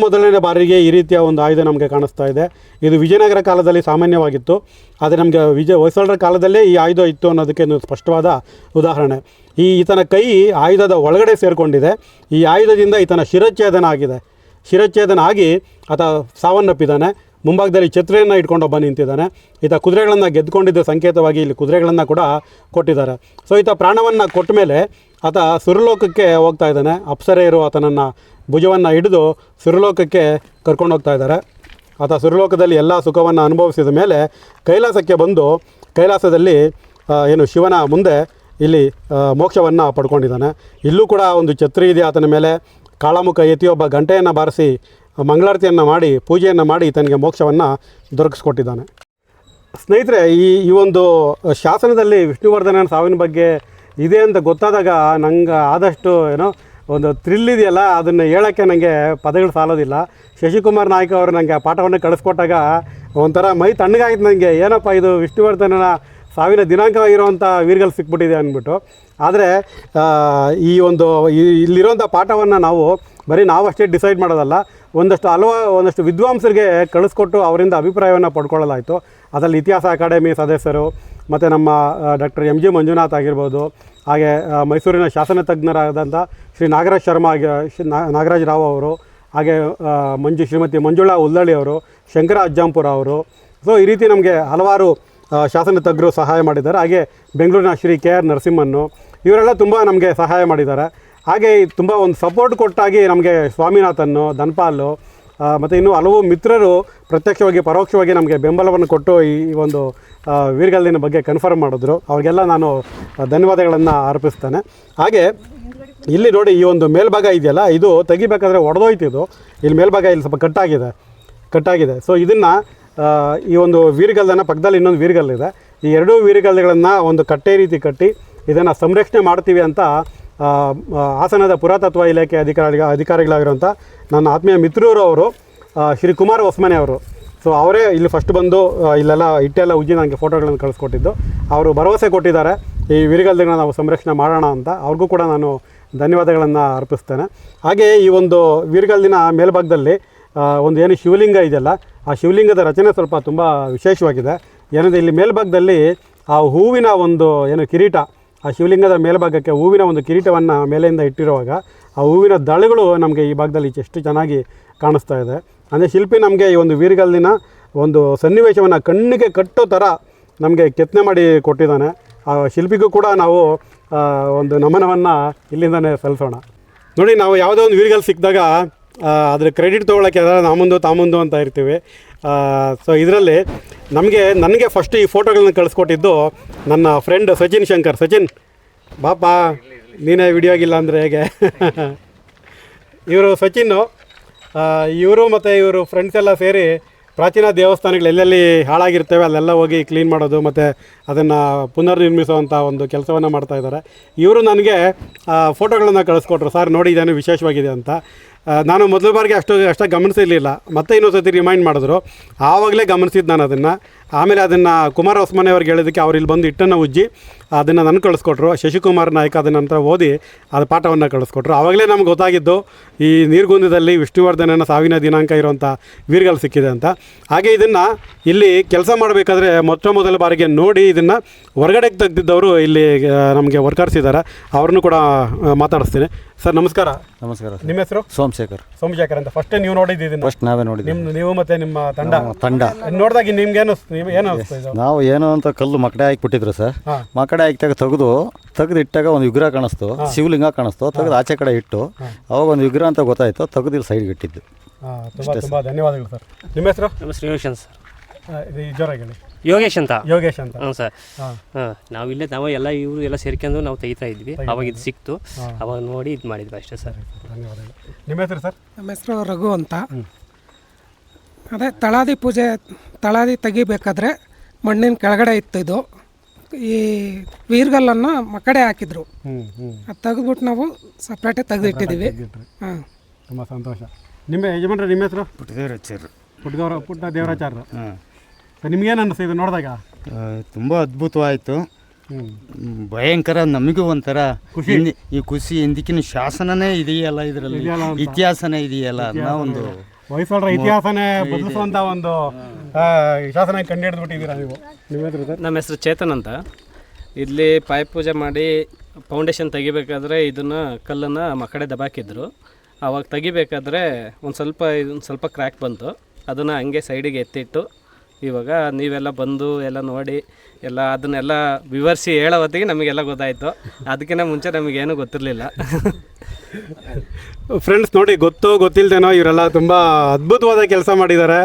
Speaker 7: ಮೊದಲನೇ ಬಾರಿಗೆ ಈ ರೀತಿಯ ಒಂದು ಆಯುಧ ನಮಗೆ ಕಾಣಿಸ್ತಾ ಇದೆ. ಇದು ವಿಜಯನಗರ ಕಾಲದಲ್ಲಿ ಸಾಮಾನ್ಯವಾಗಿತ್ತು. ಆದರೆ ನಮಗೆ ಹೊಯ್ಸಳರ ಕಾಲದಲ್ಲೇ ಈ ಆಯುಧ ಇತ್ತು ಅನ್ನೋದಕ್ಕೆ ಒಂದು ಸ್ಪಷ್ಟವಾದ ಉದಾಹರಣೆ. ಈತನ ಕೈ ಆಯುಧದ ಒಳಗಡೆ ಸೇರಿಕೊಂಡಿದೆ. ಈ ಆಯುಧದಿಂದ ಈತನ ಶಿರಚ್ಛೇದನ ಆಗಿ ಆತ ಸಾವನ್ನಪ್ಪಿದ್ದಾನೆ. ಮುಂಭಾಗದಲ್ಲಿ ಛತ್ರಿಯನ್ನು ಇಟ್ಕೊಂಡು ಒಬ್ಬ ನಿಂತಿದ್ದಾನೆ. ಈತ ಕುದುರೆಗಳನ್ನು ಗೆದ್ದುಕೊಂಡಿದ್ದ ಸಂಕೇತವಾಗಿ ಇಲ್ಲಿ ಕುದುರೆಗಳನ್ನು ಕೂಡ ಕೊಟ್ಟಿದ್ದಾರೆ. ಸೊ ಈತ ಪ್ರಾಣವನ್ನು ಕೊಟ್ಟ ಮೇಲೆ ಆತ ಸುರಲೋಕಕ್ಕೆ ಹೋಗ್ತಾ ಇದ್ದಾನೆ. ಅಪ್ಸರೆಯರು ಆತನನ್ನು ಭುಜವನ್ನು ಹಿಡಿದು ಸುರಲೋಕಕ್ಕೆ ಕರ್ಕೊಂಡು ಹೋಗ್ತಾ ಇದ್ದಾರೆ. ಆತ ಸುರಲೋಕದಲ್ಲಿ ಎಲ್ಲ ಸುಖವನ್ನು ಅನುಭವಿಸಿದ ಮೇಲೆ ಕೈಲಾಸಕ್ಕೆ ಬಂದು ಕೈಲಾಸದಲ್ಲಿ ಏನು ಶಿವನ ಮುಂದೆ ಇಲ್ಲಿ ಮೋಕ್ಷವನ್ನು ಪಡ್ಕೊಂಡಿದ್ದಾನೆ. ಇಲ್ಲೂ ಕೂಡ ಒಂದು ಛತ್ರಿ ಇದೆ ಆತನ ಮೇಲೆ. ಕಾಳಮುಖ ಯತಿಯೊಬ್ಬ ಗಂಟೆಯನ್ನು ಬಾರಿಸಿ ಮಂಗಳಾರತಿಯನ್ನು ಮಾಡಿ ಪೂಜೆಯನ್ನು ಮಾಡಿ ತನಗೆ ಮೋಕ್ಷವನ್ನು ದೊರಕಿಸ್ಕೊಟ್ಟಿದ್ದಾನೆ. ಸ್ನೇಹಿತರೆ, ಈ ಒಂದು ಶಾಸನದಲ್ಲಿ ವಿಷ್ಣುವರ್ಧನನ ಸಾವಿನ ಬಗ್ಗೆ ಇದೆ ಅಂತ ಗೊತ್ತಾದಾಗ ನಂಗೆ ಆದಷ್ಟು ಒಂದು ಥ್ರಿಲ್ ಇದೆಯಲ್ಲ, ಅದನ್ನು ಹೇಳೋಕ್ಕೆ ನನಗೆ ಪದಗಳು ಸಾಲೋದಿಲ್ಲ. ಶಶಿಕುಮಾರ್ ನಾಯ್ಕ ಅವರು ನನಗೆ ಪಾಠವನ್ನು ಕಳಿಸ್ಕೊಟ್ಟಾಗ ಒಂಥರ ಮೈ ತಣ್ಣಗಾಗಿತ್ತು ನನಗೆ. ಏನಪ್ಪ ಇದು ವಿಷ್ಣುವರ್ಧನನ ಸಾವಿನ ದಿನಾಂಕವಾಗಿರುವಂಥ ವೀರಗಲ್ಲು ಸಿಕ್ಬಿಟ್ಟಿದೆ ಅಂದ್ಬಿಟ್ಟು. ಆದರೆ ಈ ಒಂದು ಇಲ್ಲಿರುವಂಥ ಪಾಠವನ್ನು ಬರೀ ನಾವಷ್ಟೇ ಡಿಸೈಡ್ ಮಾಡೋದಲ್ಲ, ಒಂದಷ್ಟು ವಿದ್ವಾಂಸರಿಗೆ ಕಳಿಸ್ಕೊಟ್ಟು ಅವರಿಂದ ಅಭಿಪ್ರಾಯವನ್ನು ಪಡ್ಕೊಳ್ಳಲಾಯಿತು. ಅದರಲ್ಲಿ ಇತಿಹಾಸ ಅಕಾಡೆಮಿ ಸದಸ್ಯರು ಮತ್ತು ನಮ್ಮ ಡಾಕ್ಟರ್ MG ಮಂಜುನಾಥ್ ಆಗಿರ್ಬೋದು, ಹಾಗೆ ಮೈಸೂರಿನ ಶಾಸನ ತಜ್ಞರಾದಂಥ ಶ್ರೀ ನಾಗರಾಜ್ ರಾವ್ ಅವರು, ಹಾಗೆ ಶ್ರೀಮತಿ ಮಂಜುಳಾ ಉಲ್ಲಳ್ಳಿ ಅವರು, ಶಂಕರ ಅಜ್ಜಂಪುರ ಅವರು. ಸೊ ಈ ರೀತಿ ನಮಗೆ ಹಲವಾರು ಶಾಸನ ತಜ್ಞರು ಸಹಾಯ ಮಾಡಿದ್ದಾರೆ. ಹಾಗೆ ಬೆಂಗಳೂರಿನ ಶ್ರೀ KR ನರಸಿಂಹನ್ನು, ಇವರೆಲ್ಲ ತುಂಬ ನಮಗೆ ಸಹಾಯ ಮಾಡಿದ್ದಾರೆ. ಹಾಗೆ ತುಂಬ ಒಂದು ಸಪೋರ್ಟ್ ಕೊಟ್ಟಾಗಿ ನಮಗೆ ಸ್ವಾಮಿನಾಥನ್ನು, ಧನ್ಪಾಲು ಮತ್ತು ಇನ್ನೂ ಹಲವು ಮಿತ್ರರು ಪ್ರತ್ಯಕ್ಷವಾಗಿ ಪರೋಕ್ಷವಾಗಿ ನಮಗೆ ಬೆಂಬಲವನ್ನು ಕೊಟ್ಟು ಈ ಒಂದು ವೀರಗಲ್ಲಿನ ಬಗ್ಗೆ ಕನ್ಫರ್ಮ್ ಮಾಡಿದ್ರು. ಅವ್ರಿಗೆಲ್ಲ ನಾನು ಧನ್ಯವಾದಗಳನ್ನು ಅರ್ಪಿಸ್ತೇನೆ. ಹಾಗೆ ಇಲ್ಲಿ ನೋಡಿ, ಈ ಒಂದು ಮೇಲ್ಭಾಗ ಇದೆಯಲ್ಲ, ಇದು ತೆಗಿಬೇಕಾದ್ರೆ ಒಡೆದೋಯ್ತಿದ್ದು. ಇಲ್ಲಿ ಮೇಲ್ಭಾಗ ಇಲ್ಲಿ ಸ್ವಲ್ಪ ಕಟ್ಟಾಗಿದೆ. ಸೊ ಇದನ್ನು ಈ ಒಂದು ವೀರಗಲ್ಲನ ಪಕ್ಕದಲ್ಲಿ ಇನ್ನೊಂದು ವೀರಗಲ್ಲಿದೆ. ಈ ಎರಡೂ ವೀರಗಲ್ಲುಗಳನ್ನು ಒಂದು ಕಟ್ಟೆ ರೀತಿ ಕಟ್ಟಿ ಇದನ್ನು ಸಂರಕ್ಷಣೆ ಮಾಡ್ತೀವಿ ಅಂತ ಹಾಸನದ ಪುರಾತತ್ವ ಇಲಾಖೆ ಅಧಿಕಾರಿಗಳಾಗಿರುವಂಥ ನನ್ನ ಆತ್ಮೀಯ ಮಿತ್ರರು ಅವರು ಶ್ರೀ ಕುಮಾರ್ ಹೊಸ್ಮನೆ ಅವರು ಸೊ ಅವರೇ ಇಲ್ಲಿ ಫಸ್ಟ್ ಬಂದು ಇಲ್ಲೆಲ್ಲ ಹಿಟ್ಟೆಲ್ಲ ಉಜ್ಜಿ ನನಗೆ ಫೋಟೋಗಳನ್ನು ಕಳಿಸ್ಕೊಟ್ಟಿದ್ದು. ಅವರು ಭರವಸೆ ಕೊಟ್ಟಿದ್ದಾರೆ ಈ ವೀರಗಲ್ದಿನ ನಾವು ಸಂರಕ್ಷಣೆ ಮಾಡೋಣ ಅಂತ. ಅವ್ರಿಗೂ ಕೂಡ ನಾನು ಧನ್ಯವಾದಗಳನ್ನು ಅರ್ಪಿಸ್ತೇನೆ. ಹಾಗೆ ಈ ಒಂದು ವೀರಗಲ್ದಿನ ಮೇಲ್ಭಾಗದಲ್ಲಿ ಒಂದು ಏನು ಶಿವಲಿಂಗ ಇದೆಯಲ್ಲ, ಆ ಶಿವಲಿಂಗದ ರಚನೆ ಸ್ವಲ್ಪ ತುಂಬ ವಿಶೇಷವಾಗಿದೆ. ಏನಂದರೆ ಇಲ್ಲಿ ಮೇಲ್ಭಾಗದಲ್ಲಿ ಆ ಹೂವಿನ ಒಂದು ಏನು ಕಿರೀಟ, ಆ ಶಿವಲಿಂಗದ ಮೇಲ್ಭಾಗಕ್ಕೆ ಹೂವಿನ ಒಂದು ಕಿರೀಟವನ್ನು ಮೇಲೆಯಿಂದ ಇಟ್ಟಿರುವಾಗ ಆ ಹೂವಿನ ದಳಗಳು ನಮಗೆ ಈ ಭಾಗದಲ್ಲಿ ಎಷ್ಟು ಚೆನ್ನಾಗಿ ಕಾಣಿಸ್ತಾ ಇದೆ. ಅಂದರೆ ಶಿಲ್ಪಿ ನಮಗೆ ಈ ಒಂದು ವೀರಗಲ್ಲಿನ ಒಂದು ಸನ್ನಿವೇಶವನ್ನು ಕಣ್ಣಿಗೆ ಕಟ್ಟೋ ಥರ ನಮಗೆ ಕೆತ್ತನೆ ಮಾಡಿ ಕೊಟ್ಟಿದ್ದಾನೆ. ಆ ಶಿಲ್ಪಿಗೂ ಕೂಡ ನಾವು ಒಂದು ನಮನವನ್ನು ಇಲ್ಲಿಂದನೇ ಸಲ್ಲಿಸೋಣ. ನೋಡಿ, ನಾವು ಯಾವುದೋ ಒಂದು ವೀರಗಲ್ ಸಿಕ್ಕಿದಾಗ ಅದ್ರ ಕ್ರೆಡಿಟ್ ತೊಗೊಳಕ್ಕೆ ತಾಮುಂದು ಅಂತ ಇರ್ತೀವಿ. ಸೊ ಇದರಲ್ಲಿ ನನಗೆ ಫಸ್ಟ್ ಈ ಫೋಟೋಗಳನ್ನ ಕಳಿಸ್ಕೊಟ್ಟಿದ್ದು ನನ್ನ ಫ್ರೆಂಡ್ ಸಚಿನ್ ಶಂಕರ್. ಸಚಿನ್ ಬಾಪ, ನೀನೇ ವಿಡಿಯೋ ಆಗಿಲ್ಲ ಅಂದರೆ ಹೇಗೆ? ಇವರು ಸಚಿನ್ನು, ಇವರು ಮತ್ತು ಇವರು ಫ್ರೆಂಡ್ಸ್ ಎಲ್ಲ ಸೇರಿ ಪ್ರಾಚೀನ ದೇವಸ್ಥಾನಗಳು ಎಲ್ಲೆಲ್ಲಿ ಹಾಳಾಗಿರ್ತವೆ ಅಲ್ಲೆಲ್ಲ ಹೋಗಿ ಕ್ಲೀನ್ ಮಾಡೋದು ಮತ್ತು ಅದನ್ನು ಪುನರ್ನಿರ್ಮಿಸುವಂಥ ಒಂದು ಕೆಲಸವನ್ನು ಮಾಡ್ತಾಯಿದ್ದಾರೆ. ಇವರು ನನಗೆ ಫೋಟೋಗಳನ್ನು ಕಳಿಸ್ಕೊಟ್ರು. ಸರ್ ನೋಡಿ, ಇದೇನು ವಿಶೇಷವಾಗಿದೆ ಅಂತ. ನಾನು ಮೊದಲ ಬಾರಿಗೆ ಅಷ್ಟು ಗಮನಿಸಿರಲಿಲ್ಲ. ಮತ್ತೆ ಇನ್ನೊಂದು ಸತಿ ರಿಮೈಂಡ್ ಮಾಡಿದ್ರು. ಆವಾಗಲೇ ಗಮನಿಸಿದ್ದು ನಾನು ಅದನ್ನು. ಆಮೇಲೆ ಅದನ್ನು ಕುಮಾರ ಹೊಸಮನೆ ಅವ್ರಿಗೆ ಹೇಳಿದ್ದಕ್ಕೆ ಅವ್ರು ಇಲ್ಲಿ ಬಂದು ಹಿಟ್ಟನ್ನು ಉಜ್ಜಿ ಅದನ್ನು ನನಗೆ ಕಳಿಸ್ಕೊಟ್ರು. ಶಶಿಕುಮಾರ್ ನಾಯ್ಕ ಅದನ್ನ ನಂತರ ಓದಿ ಅದು ಪಾಠವನ್ನು ಕಳಿಸ್ಕೊಟ್ರು. ಆವಾಗಲೇ ನಮ್ಗೆ ಗೊತ್ತಾಗಿದ್ದು ಈ ನೀರ್ಗುಂದದಲ್ಲಿ ವಿಷ್ಣುವರ್ಧನನ ಸಾವಿನ ದಿನಾಂಕ ಇರುವಂಥ ವೀರಗಲ್ ಸಿಕ್ಕಿದೆ ಅಂತ. ಹಾಗೆ ಇದನ್ನು ಇಲ್ಲಿ ಕೆಲಸ ಮಾಡಬೇಕಾದ್ರೆ ಮೊದಲ ಬಾರಿಗೆ ನೋಡಿ ಇದನ್ನು ಹೊರಗಡೆಗೆ ತೆಗೆದಿದ್ದವರು ಇಲ್ಲಿ ನಮಗೆ ವರ್ಕರ್ಸ್ ಇದ್ದಾರೆ. ಅವ್ರನ್ನೂ ಕೂಡ ಮಾತಾಡಿಸ್ತೀನಿ. ಸರ್ ನಮಸ್ಕಾರ.
Speaker 5: ನಮಸ್ಕಾರ.
Speaker 7: ನಿಮ್ಮ ಹೆಸರು? ಸೋಮಶೇಖರ್ ಅಂತ. ಫಸ್ಟ್ ನೀವು ನೋಡಿದ್ದು ಇದನ್ನು?
Speaker 5: ಫಸ್ಟ್ ನಾವೇ ನೋಡಿದ್ವಿ.
Speaker 7: ನೀವು ಮತ್ತೆ ನಿಮ್ಮ ತಂಡ
Speaker 5: ನೋಡಿದಾಗ
Speaker 7: ನಿಮ್ಗೇನು ಏನು ಅನಿಸ್ತಾ ಇದು?
Speaker 5: ನಾವು ಏನೋ ಅಂತ ಕಲ್ಲು ಮಕಡೆ ಹಾಕಿಬಿಟ್ಟಿದ್ರು ಸರ್. ಮಕಡೆ ಹಾಕಿದಾಗ ತೆಗೆದು ಇಟ್ಟಾಗ ಒಂದು ವಿಗ್ರಹ ಕಾಣಿಸ್ತು, ಶಿವಲಿಂಗ ಕಾಣಿಸ್ತು. ತೆಗೆದು ಆಚೆ ಕಡೆ ಇಟ್ಟು ಅವಾಗ ಒಂದು ವಿಗ್ರಹ ಅಂತ ಗೊತ್ತಾಯ್ತು. ತೆಗೆದು ಇಲ್ಲಿ ಸೈಡ್ಗೆ ಇಟ್ಟಿದ್ದು.
Speaker 7: ತುಂಬ ಧನ್ಯವಾದಗಳು ಸರ್. ನಿಮ್ಮ ಹೆಸರು?
Speaker 6: ನಮ್ಮ ಶ್ರೀನಿವಾಸನ್ ಸರ್.
Speaker 7: ಜೋರಾಗಿ
Speaker 6: ಯೋಗೇಶ್ ಅಂತ.
Speaker 7: ಹ್ಞೂ
Speaker 6: ಸರ್. ನಾವು ಎಲ್ಲ ಇವರು ಎಲ್ಲ ಸೇರ್ಕೊಂಡು ನಾವು ತೆಗಿತಾ ಇದ್ವಿ. ಅವಾಗ ಇದು ಸಿಕ್ತು, ಅವಾಗ ನೋಡಿ ಇದು ಮಾಡಿದ್ವಿ ಅಷ್ಟೇ ಸರ್.
Speaker 7: ಧನ್ಯವಾದಗಳು. ನಿಮ್ಮ ಹೆಸರು ಸರ್?
Speaker 8: ನಮ್ಮ ಹೆಸರು ರಘು ಅಂತ. ಅದೇ ತಳಾದಿ ತೆಗಿಬೇಕಾದ್ರೆ ಮಣ್ಣಿನ ಕೆಳಗಡೆ ಇತ್ತು ಇದು. ಈ ವೀರಗಲ್ಲನ್ನು ಮಕಡೆ ಹಾಕಿದ್ರು. ಅದು ತೆಗೆದ್ಬಿಟ್ಟು ನಾವು ಸಪ್ರೇಟಾಗಿ ತೆಗೆದಿಟ್ಟಿದ್ದೀವಿ. ಹಾಂ,
Speaker 7: ತುಂಬ ಸಂತೋಷ. ನಿಮ್ಮ ಯಜಮಾನ್ರೆ, ನಿಮ್ಮ ಹೆಸರು? ಪುಟ್ಟ ದೇವರಾಚಾರ್ಯರು. ನಿಮ್ಗೇನು ಅನ್ನಿಸ್ತು ಇದು ನೋಡಿದಾಗ?
Speaker 5: ತುಂಬ ಅದ್ಭುತವಾಯಿತು. ಭಯಂಕರ. ನಮಗೂ ಒಂಥರ ಖುಷಿ. ಎಂದಿಕ್ಕಿನ ಶಾಸನನೇ ಇದೆಯಲ್ಲ, ಇದರಲ್ಲಿ ಇತಿಹಾಸನೇ ಇದೆಯಲ್ಲ ಅನ್ನೋ ಒಂದು
Speaker 7: ಹೊಯ್ಸಳರ ಇತಿಹಾಸನೇ ಬದಲಿಸುವಂಥ ಒಂದು ಶಾಸನ ಕಂಡು ಹಿಡಿದ್ಬಿಟ್ಟಿದ್ದೀರಾ ನೀವು. ನಿಮ್ಮ ಹೆಸರು ಸರ್?
Speaker 9: ನಮ್ಮ ಹೆಸರು ಚೇತನ್ ಅಂತ. ಇಲ್ಲಿ ಪಾಯ್ ಪೂಜೆ ಮಾಡಿ ಫೌಂಡೇಶನ್ ತೆಗಿಬೇಕಾದ್ರೆ ಇದನ್ನು ಕಲ್ಲನ್ನು ಮಕಡೆ ದಬಾಕಿದ್ರು. ಆವಾಗ ತೆಗಿಬೇಕಾದ್ರೆ ಒಂದು ಸ್ವಲ್ಪ ಕ್ರ್ಯಾಕ್ ಬಂತು. ಅದನ್ನು ಹಂಗೆ ಸೈಡಿಗೆ ಎತ್ತಿಟ್ಟು ಇವಾಗ ನೀವೆಲ್ಲ ಬಂದು ಎಲ್ಲ ನೋಡಿ ಎಲ್ಲ ಅದನ್ನೆಲ್ಲ ವಿವರಿಸಿ ಹೇಳೋ ಹೊತ್ತಿಗೆ ನಮಗೆಲ್ಲ ಗೊತ್ತಾಯಿತು. ಅದಕ್ಕಿಂತ ಮುಂಚೆ ನಮಗೇನು ಗೊತ್ತಿರಲಿಲ್ಲ.
Speaker 7: ಫ್ರೆಂಡ್ಸ್ ನೋಡಿ, ಗೊತ್ತಿಲ್ಲದೇನೋ ಇವರೆಲ್ಲ ತುಂಬ ಅದ್ಭುತವಾದ ಕೆಲಸ ಮಾಡಿದ್ದಾರೆ.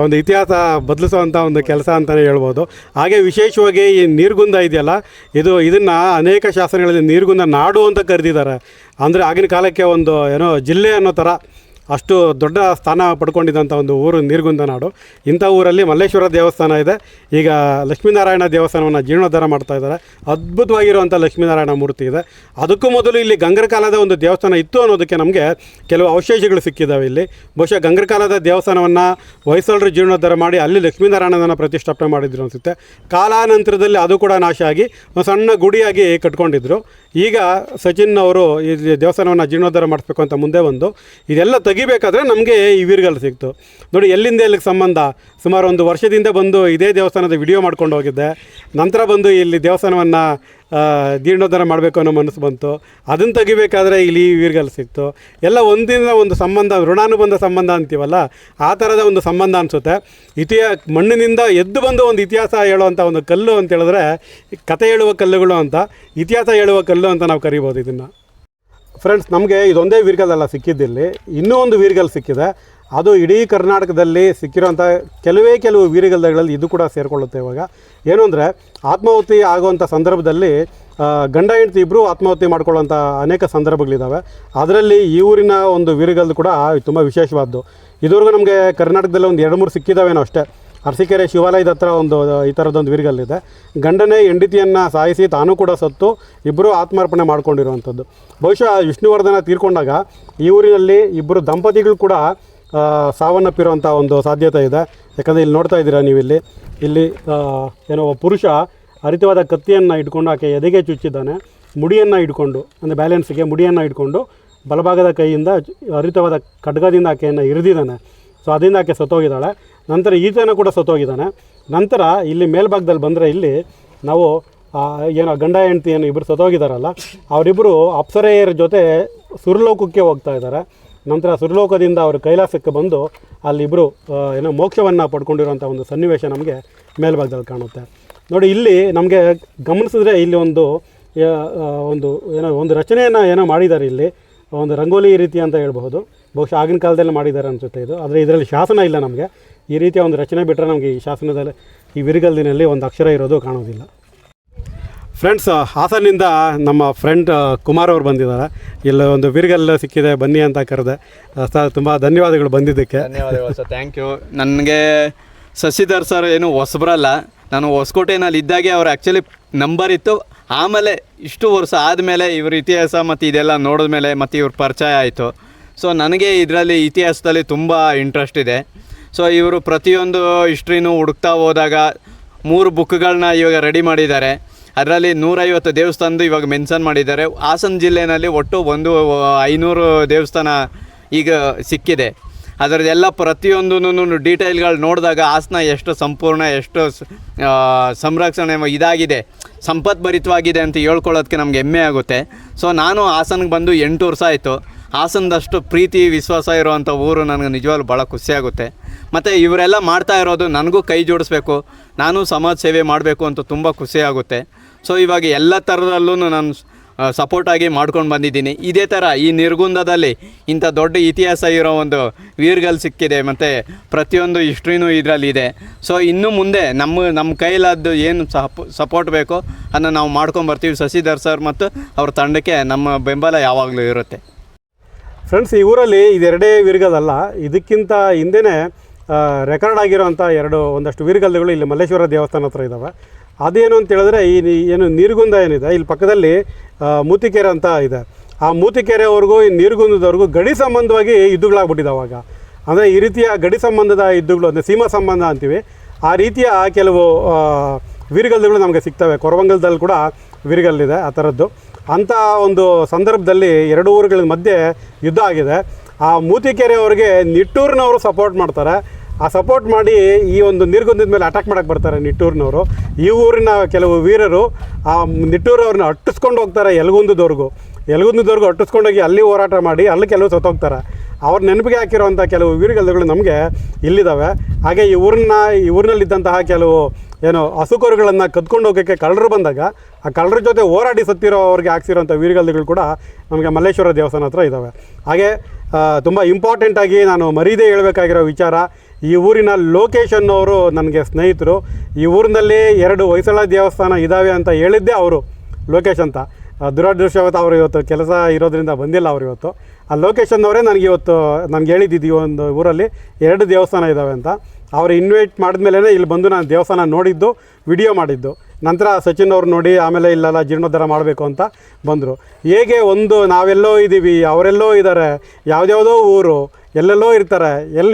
Speaker 7: ಒಂದು ಇತಿಹಾಸ ಬದಲಿಸುವಂಥ ಒಂದು ಕೆಲಸ ಅಂತಲೇ ಹೇಳ್ಬೋದು. ಹಾಗೆ ವಿಶೇಷವಾಗಿ ಈ ನೀರ್ಗುಂದ ಇದೆಯಲ್ಲ, ಇದನ್ನು ಅನೇಕ ಶಾಸನಗಳಲ್ಲಿ ನೀರ್ಗುಂದ ನಾಡು ಅಂತ ಕರೆದಿದ್ದಾರೆ. ಅಂದರೆ ಆಗಿನ ಕಾಲಕ್ಕೆ ಒಂದು ಏನೋ ಜಿಲ್ಲೆ ಅನ್ನೋ ಥರ ಅಷ್ಟು ದೊಡ್ಡ ಸ್ಥಾನ ಪಡ್ಕೊಂಡಿದ್ದಂಥ ಒಂದು ಊರು ನೀರ್ಗುಂದ ನಾಡು. ಇಂಥ ಊರಲ್ಲಿ ಮಲ್ಲೇಶ್ವರ ದೇವಸ್ಥಾನ ಇದೆ. ಈಗ ಲಕ್ಷ್ಮೀನಾರಾಯಣ ದೇವಸ್ಥಾನವನ್ನು ಜೀರ್ಣೋದ್ಧಾರ ಮಾಡ್ತಾ ಇದ್ದಾರೆ. ಅದ್ಭುತವಾಗಿರುವಂಥ ಲಕ್ಷ್ಮೀನಾರಾಯಣ ಮೂರ್ತಿ ಇದೆ. ಅದಕ್ಕೂ ಮೊದಲು ಇಲ್ಲಿ ಗಂಗರ ಕಾಲದ ಒಂದು ದೇವಸ್ಥಾನ ಇತ್ತು ಅನ್ನೋದಕ್ಕೆ ನಮಗೆ ಕೆಲವು ಅವಶೇಷಗಳು ಸಿಕ್ಕಿದ್ದಾವೆ. ಇಲ್ಲಿ ಬಹುಶಃ ಗಂಗರ ಕಾಲದ ದೇವಸ್ಥಾನವನ್ನು ಹೊಯ್ಸಳರು ಜೀರ್ಣೋದ್ಧಾರ ಮಾಡಿ ಅಲ್ಲಿ ಲಕ್ಷ್ಮೀನಾರಾಯಣನ ಪ್ರತಿಷ್ಠಾಪನೆ ಮಾಡಿದ್ರು ಅನಿಸುತ್ತೆ. ಕಾಲಾನಂತರದಲ್ಲಿ ಅದು ಕೂಡ ನಾಶ ಆಗಿ ಒಂದು ಸಣ್ಣ ಗುಡಿಯಾಗಿ ಕಟ್ಕೊಂಡಿದ್ರು. ಈಗ ಸಚಿನ್ ಅವರು ಈ ದೇವಸ್ಥಾನವನ್ನು ಜೀರ್ಣೋದ್ಧಾರ ಮಾಡಿಸ್ಬೇಕು ಅಂತ ಮುಂದೆ ಬಂದು ಇದೆಲ್ಲ ತೆಗಿಬೇಕಾದ್ರೆ ನಮಗೆ ಈ ವೀರಗಲ್ ಸಿಕ್ತು. ನೋಡಿ, ಎಲ್ಲಿಂದ ಎಲ್ಲಿಗೆ ಸಂಬಂಧ. ಸುಮಾರು ಒಂದು ವರ್ಷದಿಂದ ಬಂದು ಇದೇ ದೇವಸ್ಥಾನದ ವಿಡಿಯೋ ಮಾಡ್ಕೊಂಡು ಹೋಗಿದ್ದೆ. ನಂತರ ಬಂದು ಇಲ್ಲಿ ದೇವಸ್ಥಾನವನ್ನು ಜೀರ್ಣೋದ್ಧಾರ ಮಾಡಬೇಕು ಅನ್ನೋ ಮನಸ್ಸು ಬಂತು. ಅದನ್ನು ತೆಗಿಬೇಕಾದ್ರೆ ಇಲ್ಲಿ ಈ ವೀರಗಲ್ ಸಿಕ್ತು. ಎಲ್ಲ ಒಂದಿನ ಒಂದು ಸಂಬಂಧ, ಋಣಾನುಬಂಧ ಸಂಬಂಧ ಅಂತೀವಲ್ಲ, ಆ ಥರದ ಒಂದು ಸಂಬಂಧ ಅನಿಸುತ್ತೆ. ಮಣ್ಣಿನಿಂದ ಎದ್ದು ಬಂದು ಒಂದು ಇತಿಹಾಸ ಹೇಳುವಂಥ ಒಂದು ಕಲ್ಲು ಅಂತ ಹೇಳಿದ್ರೆ ಕತೆ ಹೇಳುವ ಕಲ್ಲುಗಳು ಅಂತ, ಇತಿಹಾಸ ಹೇಳುವ ಕಲ್ಲು ಅಂತ ನಾವು ಕರಿಬೋದು ಇದನ್ನು. ಫ್ರೆಂಡ್ಸ್, ನಮಗೆ ಇದೊಂದೇ ವೀರಗಲ್ ಸಿಕ್ಕಿದ್ದಿಲ್ಲಿ. ಇನ್ನೂ ಒಂದು ವೀರಗಲ್ ಸಿಕ್ಕಿದೆ. ಅದು ಇಡೀ ಕರ್ನಾಟಕದಲ್ಲಿ ಸಿಕ್ಕಿರೋಂಥ ಕೆಲವು ವೀರಗಲ್ಗಳಲ್ಲಿ ಇದು ಕೂಡ ಸೇರಿಕೊಳ್ಳುತ್ತೆ. ಇವಾಗ ಏನು ಅಂದರೆ, ಆತ್ಮಾಹುತಿ ಆಗುವಂಥ ಸಂದರ್ಭದಲ್ಲಿ ಗಂಡ ಹೆಂಡತಿ ಇಬ್ಬರು ಆತ್ಮಾಹುತಿ ಮಾಡ್ಕೊಳ್ಳೋಂಥ ಅನೇಕ ಸಂದರ್ಭಗಳಿದ್ದಾವೆ. ಅದರಲ್ಲಿ ಈ ಊರಿನ ಒಂದು ವೀರಗಲ್ ಕೂಡ ತುಂಬ ವಿಶೇಷವಾದ್ದು. ಇದುವರೆಗೂ ನಮಗೆ ಕರ್ನಾಟಕದಲ್ಲಿ ಒಂದು 2-3 ಸಿಕ್ಕಿದ್ದಾವೇನೋ ಅಷ್ಟೇ. ಅರಸೀಕೆರೆ ಶಿವಾಲಯದ ಹತ್ರ ಈ ಥರದೊಂದು ವೀರಗಲ್ಲಿದೆ. ಗಂಡನೇ ಹೆಂಡತಿಯನ್ನು ಸಾಯಿಸಿ ತಾನೂ ಕೂಡ ಸತ್ತು ಇಬ್ಬರು ಆತ್ಮಾರ್ಪಣೆ ಮಾಡ್ಕೊಂಡಿರುವಂಥದ್ದು. ಬಹುಶಃ ವಿಷ್ಣುವರ್ಧನ ತೀರ್ಕೊಂಡಾಗ ಈ ಊರಿನಲ್ಲಿ ಇಬ್ಬರು ದಂಪತಿಗಳು ಕೂಡ ಸಾವನ್ನಪ್ಪಿರುವಂಥ ಒಂದು ಸಾಧ್ಯತೆ ಇದೆ. ಯಾಕಂದರೆ ಇಲ್ಲಿ ನೋಡ್ತಾ ಇದ್ದೀರಾ ನೀವು ಇಲ್ಲಿ ಏನೋ ಪುರುಷ ಹರಿತವಾದ ಕತ್ತಿಯನ್ನು ಇಟ್ಕೊಂಡು ಆಕೆ ಎದೆಗೆ ಚುಚ್ಚಿದ್ದಾನೆ. ಮುಡಿಯನ್ನು ಇಟ್ಕೊಂಡು ಅಂದರೆ ಬ್ಯಾಲೆನ್ಸ್ಗೆ ಮುಡಿಯನ್ನು ಇಟ್ಕೊಂಡು ಬಲಭಾಗದ ಕೈಯಿಂದ ಹರಿತವಾದ ಖಡ್ಗದಿಂದ ಆಕೆಯನ್ನು ಇರಿದಿದ್ದಾನೆ. ಸೊ ಅದರಿಂದ ಆಕೆ ಸತ್ತೋಗಿದ್ದಾಳೆ. ನಂತರ ಈತನ ಕೂಡ ಸತ್ತೋಗಿದ್ದಾನೆ. ನಂತರ ಇಲ್ಲಿ ಮೇಲ್ಭಾಗದಲ್ಲಿ ಬಂದರೆ ಇಲ್ಲಿ ನಾವು ಏನೋ ಗಂಡ ಹೆಂಡತಿ ಏನು ಇಬ್ಬರು ಸತ್ತೋಗಿದ್ದಾರಲ್ಲ, ಅವರಿಬ್ಬರು ಅಪ್ಸರೆಯರ ಜೊತೆ ಸುರಲೋಕಕ್ಕೆ ಹೋಗ್ತಾ ಇದ್ದಾರೆ. ನಂತರ ಸುರಲೋಕದಿಂದ ಅವರು ಕೈಲಾಸಕ್ಕೆ ಬಂದು ಅಲ್ಲಿಬ್ಬರು ಏನೋ ಮೋಕ್ಷವನ್ನು ಪಡ್ಕೊಂಡಿರೋಂಥ ಒಂದು ಸನ್ನಿವೇಶ ನಮಗೆ ಮೇಲ್ಭಾಗದಲ್ಲಿ ಕಾಣುತ್ತೆ. ನೋಡಿ ಇಲ್ಲಿ ನಮಗೆ ಗಮನಿಸಿದ್ರೆ ಇಲ್ಲಿ ಒಂದು ಏನೋ ಒಂದು ರಚನೆಯನ್ನು ಏನೋ ಮಾಡಿದ್ದಾರೆ. ಇಲ್ಲಿ ಒಂದು ರಂಗೋಲಿ ರೀತಿ ಅಂತ ಹೇಳ್ಬಹುದು. ಬಹುಶಃ ಆಗಿನ ಕಾಲದಲ್ಲಿ ಮಾಡಿದ್ದಾರೆ ಅನಿಸುತ್ತೆ ಇದು. ಆದರೆ ಇದರಲ್ಲಿ ಶಾಸನ ಇಲ್ಲ. ನಮಗೆ ಈ ರೀತಿಯ ಒಂದು ರಚನೆ ಬಿಟ್ಟರೆ ನಮಗೆ ಈ ಶಾಸನದಲ್ಲಿ ಈ ವಿರಿಗಲ್ಲಿನಲ್ಲಿ ಒಂದು ಅಕ್ಷರ ಇರೋದು ಕಾಣೋದಿಲ್ಲ. ಫ್ರೆಂಡ್ಸ್, ಹಾಸನಿಂದ ನಮ್ಮ ಫ್ರೆಂಡ್ ಕುಮಾರ್ ಅವರು ಬಂದಿದ್ದಾರೆ. ಇಲ್ಲಿ ಒಂದು ವಿರಿಗಲ್ಲು ಸಿಕ್ಕಿದೆ, ಬನ್ನಿ ಅಂತ ಕರೆದೆ. ತುಂಬ ಧನ್ಯವಾದಗಳು ಬಂದಿದ್ದಕ್ಕೆ.
Speaker 4: ಧನ್ಯವಾದಗಳು ಸರ್, ಥ್ಯಾಂಕ್ ಯು. ನನಗೆ ಶಶಿಧರ್ ಸರ್ ಏನು ಹೊಸಬ್ರಲ್ಲ, ನಾನು ಹೊಸಕೋಟೆನಲ್ಲಿ ಇದ್ದಾಗೆ ಅವ್ರು ಆ್ಯಕ್ಚುಲಿ ನಂಬರ್ ಇತ್ತು. ಆಮೇಲೆ ಇಷ್ಟು ವರ್ಷ ಆದಮೇಲೆ ಇವ್ರ ಇತಿಹಾಸ ಮತ್ತು ಇದೆಲ್ಲ ನೋಡಿದ್ಮೇಲೆ ಮತ್ತು ಇವ್ರ ಪರಿಚಯ ಆಯಿತು. ಸೊ ನನಗೆ ಇದರಲ್ಲಿ ಇತಿಹಾಸದಲ್ಲಿ ತುಂಬ ಇಂಟ್ರೆಸ್ಟ್ ಇದೆ. ಸೊ ಇವರು ಪ್ರತಿಯೊಂದು ಹಿಸ್ಟ್ರಿನೂ ಹುಡುಕ್ತಾ ಹೋದಾಗ 3 ಬುಕ್ಗಳನ್ನ ಇವಾಗ ರೆಡಿ ಮಾಡಿದ್ದಾರೆ. ಅದರಲ್ಲಿ 150 ದೇವಸ್ಥಾನದ್ದು ಇವಾಗ ಮೆನ್ಷನ್ ಮಾಡಿದ್ದಾರೆ. ಹಾಸನ ಜಿಲ್ಲೆಯಲ್ಲಿ ಒಟ್ಟು 500 ದೇವಸ್ಥಾನ ಈಗ ಸಿಕ್ಕಿದೆ. ಅದರದ್ದೆಲ್ಲ ಪ್ರತಿಯೊಂದೂ ಡೀಟೇಲ್ಗಳು ನೋಡಿದಾಗ ಹಾಸನ ಎಷ್ಟು ಸಂಪೂರ್ಣ, ಎಷ್ಟು ಸಂರಕ್ಷಣೆ ಇದಾಗಿದೆ, ಸಂಪದ್ಭರಿತವಾಗಿದೆ ಅಂತ ಹೇಳ್ಕೊಳ್ಳೋದಕ್ಕೆ ನಮಗೆ ಹೆಮ್ಮೆ ಆಗುತ್ತೆ. ಸೊ ನಾನು ಹಾಸನಿಗೆ ಬಂದು 8 ವರ್ಷ ಆಯಿತು. ಹಾಸನದಷ್ಟು ಪ್ರೀತಿ ವಿಶ್ವಾಸ ಇರುವಂಥ ಊರು ನನಗೆ ನಿಜವಾಗ್ಲೂ ಭಾಳ ಖುಷಿಯಾಗುತ್ತೆ. ಮತ್ತು ಇವರೆಲ್ಲ ಮಾಡ್ತಾ ಇರೋದು ನನಗೂ ಕೈ ಜೋಡಿಸ್ಬೇಕು, ನಾನು ಸಮಾಜ ಸೇವೆ ಮಾಡಬೇಕು ಅಂತ ತುಂಬ ಖುಷಿಯಾಗುತ್ತೆ. ಸೊ ಇವಾಗ ಎಲ್ಲ ಥರದಲ್ಲೂ ನಾನು ಸಪೋರ್ಟಾಗಿ ಮಾಡ್ಕೊಂಡು ಬಂದಿದ್ದೀನಿ. ಇದೇ ಥರ ಈ ನಿರ್ಗುಂದದಲ್ಲಿ ಇಂಥ ದೊಡ್ಡ ಇತಿಹಾಸ ಇರೋ ಒಂದು ವೀರ್ಗಲ್ ಸಿಕ್ಕಿದೆ ಮತ್ತು ಪ್ರತಿಯೊಂದು ಹಿಸ್ಟ್ರಿನೂ ಇದರಲ್ಲಿದೆ. ಸೊ ಇನ್ನು ಮುಂದೆ ನಮ್ಮ ಕೈಲಾದ್ದು ಏನು ಸಪೋರ್ಟ್ ಬೇಕೋ ಅದನ್ನು ನಾವು ಮಾಡ್ಕೊಂಬರ್ತೀವಿ. ಶಶಿಧರ್ ಸರ್ ಮತ್ತು ಅವ್ರ ತಂಡಕ್ಕೆ ನಮ್ಮ ಬೆಂಬಲ ಯಾವಾಗಲೂ ಇರುತ್ತೆ.
Speaker 7: ಫ್ರೆಂಡ್ಸ್, ಈ ಊರಲ್ಲಿ ಇದೆರಡೇ ವೀರ್ಗಲ್, ಇದಕ್ಕಿಂತ ಹಿಂದೆಯೇ ರೆಕಾರ್ಡ್ ಆಗಿರೋಂಥ ಒಂದಷ್ಟು ವೀರ್ಗಲ್ಗಳು ಇಲ್ಲಿ ಮಲ್ಲೇಶ್ವರ ದೇವಸ್ಥಾನ ಹತ್ರ ಇದ್ದಾವೆ. ಅದೇನು ಅಂತ ಹೇಳಿದ್ರೆ ಏನು ನೀರ್ಗುಂದ ಏನಿದೆ ಇಲ್ಲಿ ಪಕ್ಕದಲ್ಲಿ ಮೂತಿಕೆರೆ ಅಂತ ಇದೆ. ಆ ಮೂತಿಕೆರೆವರೆಗೂ ಈ ನೀರ್ಗುಂದದವರೆಗೂ ಗಡಿ ಸಂಬಂಧವಾಗಿ ಯುದ್ಧಗಳಾಗ್ಬಿಟ್ಟಿದೆ ಅವಾಗ. ಅಂದರೆ ಈ ರೀತಿಯ ಗಡಿ ಸಂಬಂಧದ ಯುದ್ಧಗಳು, ಅಂದರೆ ಸೀಮಾ ಸಂಬಂಧ ಅಂತೀವಿ, ಆ ರೀತಿಯ ಕೆಲವು ವೀರ್ಗಲ್ಗಳು ನಮಗೆ ಸಿಗ್ತವೆ. ಕೊರವಂಗಲದಲ್ಲಿ ಕೂಡ ವೀರ್ಗಲ್ಲಿದೆ ಆ ಥರದ್ದು. ಅಂಥ ಒಂದು ಸಂದರ್ಭದಲ್ಲಿ 2 ಊರುಗಳ ಮಧ್ಯೆ ಯುದ್ಧ ಆಗಿದೆ. ಆ ಮೂತಿಕೆರೆಯವ್ರಿಗೆ ನಿಟ್ಟೂರಿನವರು ಸಪೋರ್ಟ್ ಮಾಡ್ತಾರೆ. ಆ ಸಪೋರ್ಟ್ ಮಾಡಿ ಈ ಒಂದು ನೀರ್ಗುಂದದ ಮೇಲೆ ಅಟ್ಯಾಕ್ ಮಾಡೋಕ್ಕೆ ಬರ್ತಾರೆ ನಿಟ್ಟೂರಿನವರು. ಈ ಊರಿನ ಕೆಲವು ವೀರರು ಆ ನಿಟ್ಟೂರವ್ರನ್ನ ಅಟ್ಟಿಸ್ಕೊಂಡು ಹೋಗ್ತಾರೆ ಯಲಗುಂದದವರೆಗೂ ಅಟ್ಟಿಸ್ಕೊಂಡೋಗಿ ಅಲ್ಲಿ ಹೋರಾಟ ಮಾಡಿ ಅಲ್ಲಿ ಕೆಲವು ಸತ್ತೋಗ್ತಾರೆ. ಅವ್ರ ನೆನಪಿಗೆ ಹಾಕಿರೋವಂಥ ಕೆಲವು ವೀರಗಲ್ಲುಗಳು ನಮಗೆ ಇಲ್ಲಿದ್ದಾವೆ. ಹಾಗೆ ಈ ಊರಿನಲ್ಲಿದ್ದಂತಹ ಕೆಲವು ಹಸುಕರುಗಳನ್ನು ಕದ್ಕೊಂಡು ಹೋಗೋಕ್ಕೆ ಕಳ್ಳರು ಬಂದಾಗ ಆ ಕಳ್ಳರ ಜೊತೆ ಹೋರಾಡಿ ಸತ್ತಿರೋರಿಗೆ ಹಾಕ್ಸಿರೋಂಥ ವೀರಗಲ್ಲುಗಳು ಕೂಡ ನಮಗೆ ಮಲ್ಲೇಶ್ವರ ದೇವಸ್ಥಾನ ಹತ್ರ ಇದ್ದಾವೆ. ಹಾಗೆ ತುಂಬ ಇಂಪಾರ್ಟೆಂಟಾಗಿ ನಾನು ಮರೀದೇ ಹೇಳಬೇಕಾಗಿರೋ ವಿಚಾರ, ಈ ಊರಿನ ಲೋಕೇಶ್ ಅನ್ನೋರು ನನಗೆ ಸ್ನೇಹಿತರು. ಈ ಊರಿನಲ್ಲಿ 2 ಹೊಯ್ಸಳ ದೇವಸ್ಥಾನ ಇದ್ದಾವೆ ಅಂತ ಹೇಳಿದ್ದೇ ಅವರು, ಲೋಕೇಶ್ ಅಂತ. ದುರದೃಷ್ಟವತ್ತು ಅವರು ಇವತ್ತು ಕೆಲಸ ಇರೋದ್ರಿಂದ ಬಂದಿಲ್ಲ ಅವರು ಇವತ್ತು. ಆ ಲೋಕೇಶ್ ಅನ್ನೋರೇ ನನಗೆ ಹೇಳಿದ್ದು ಈ ಒಂದು ಊರಲ್ಲಿ 2 ದೇವಸ್ಥಾನ ಇದ್ದಾವೆ ಅಂತ. ಅವರು ಇನ್ವೈಟ್ ಮಾಡಿದ್ಮೇಲೆ ಇಲ್ಲಿ ಬಂದು ನಾನು ದೇವಸ್ಥಾನ ನೋಡಿದ್ದು, ವಿಡಿಯೋ ಮಾಡಿದ್ದು. ನಂತರ ಸಚಿನ್ ಅವ್ರು ನೋಡಿ ಆಮೇಲೆ ಇಲ್ಲೆಲ್ಲ ಜೀರ್ಣೋದ್ಧಾರ ಮಾಡಬೇಕು ಅಂತ ಬಂದರು. ಹೇಗೆ ನಾವೆಲ್ಲೋ ಇದ್ದೀವಿ, ಅವರೆಲ್ಲೋ ಇದ್ದಾರೆ, ಯಾವುದ್ಯಾವುದೋ ಊರು, ಎಲ್ಲೆಲ್ಲೋ ಇರ್ತಾರೆ,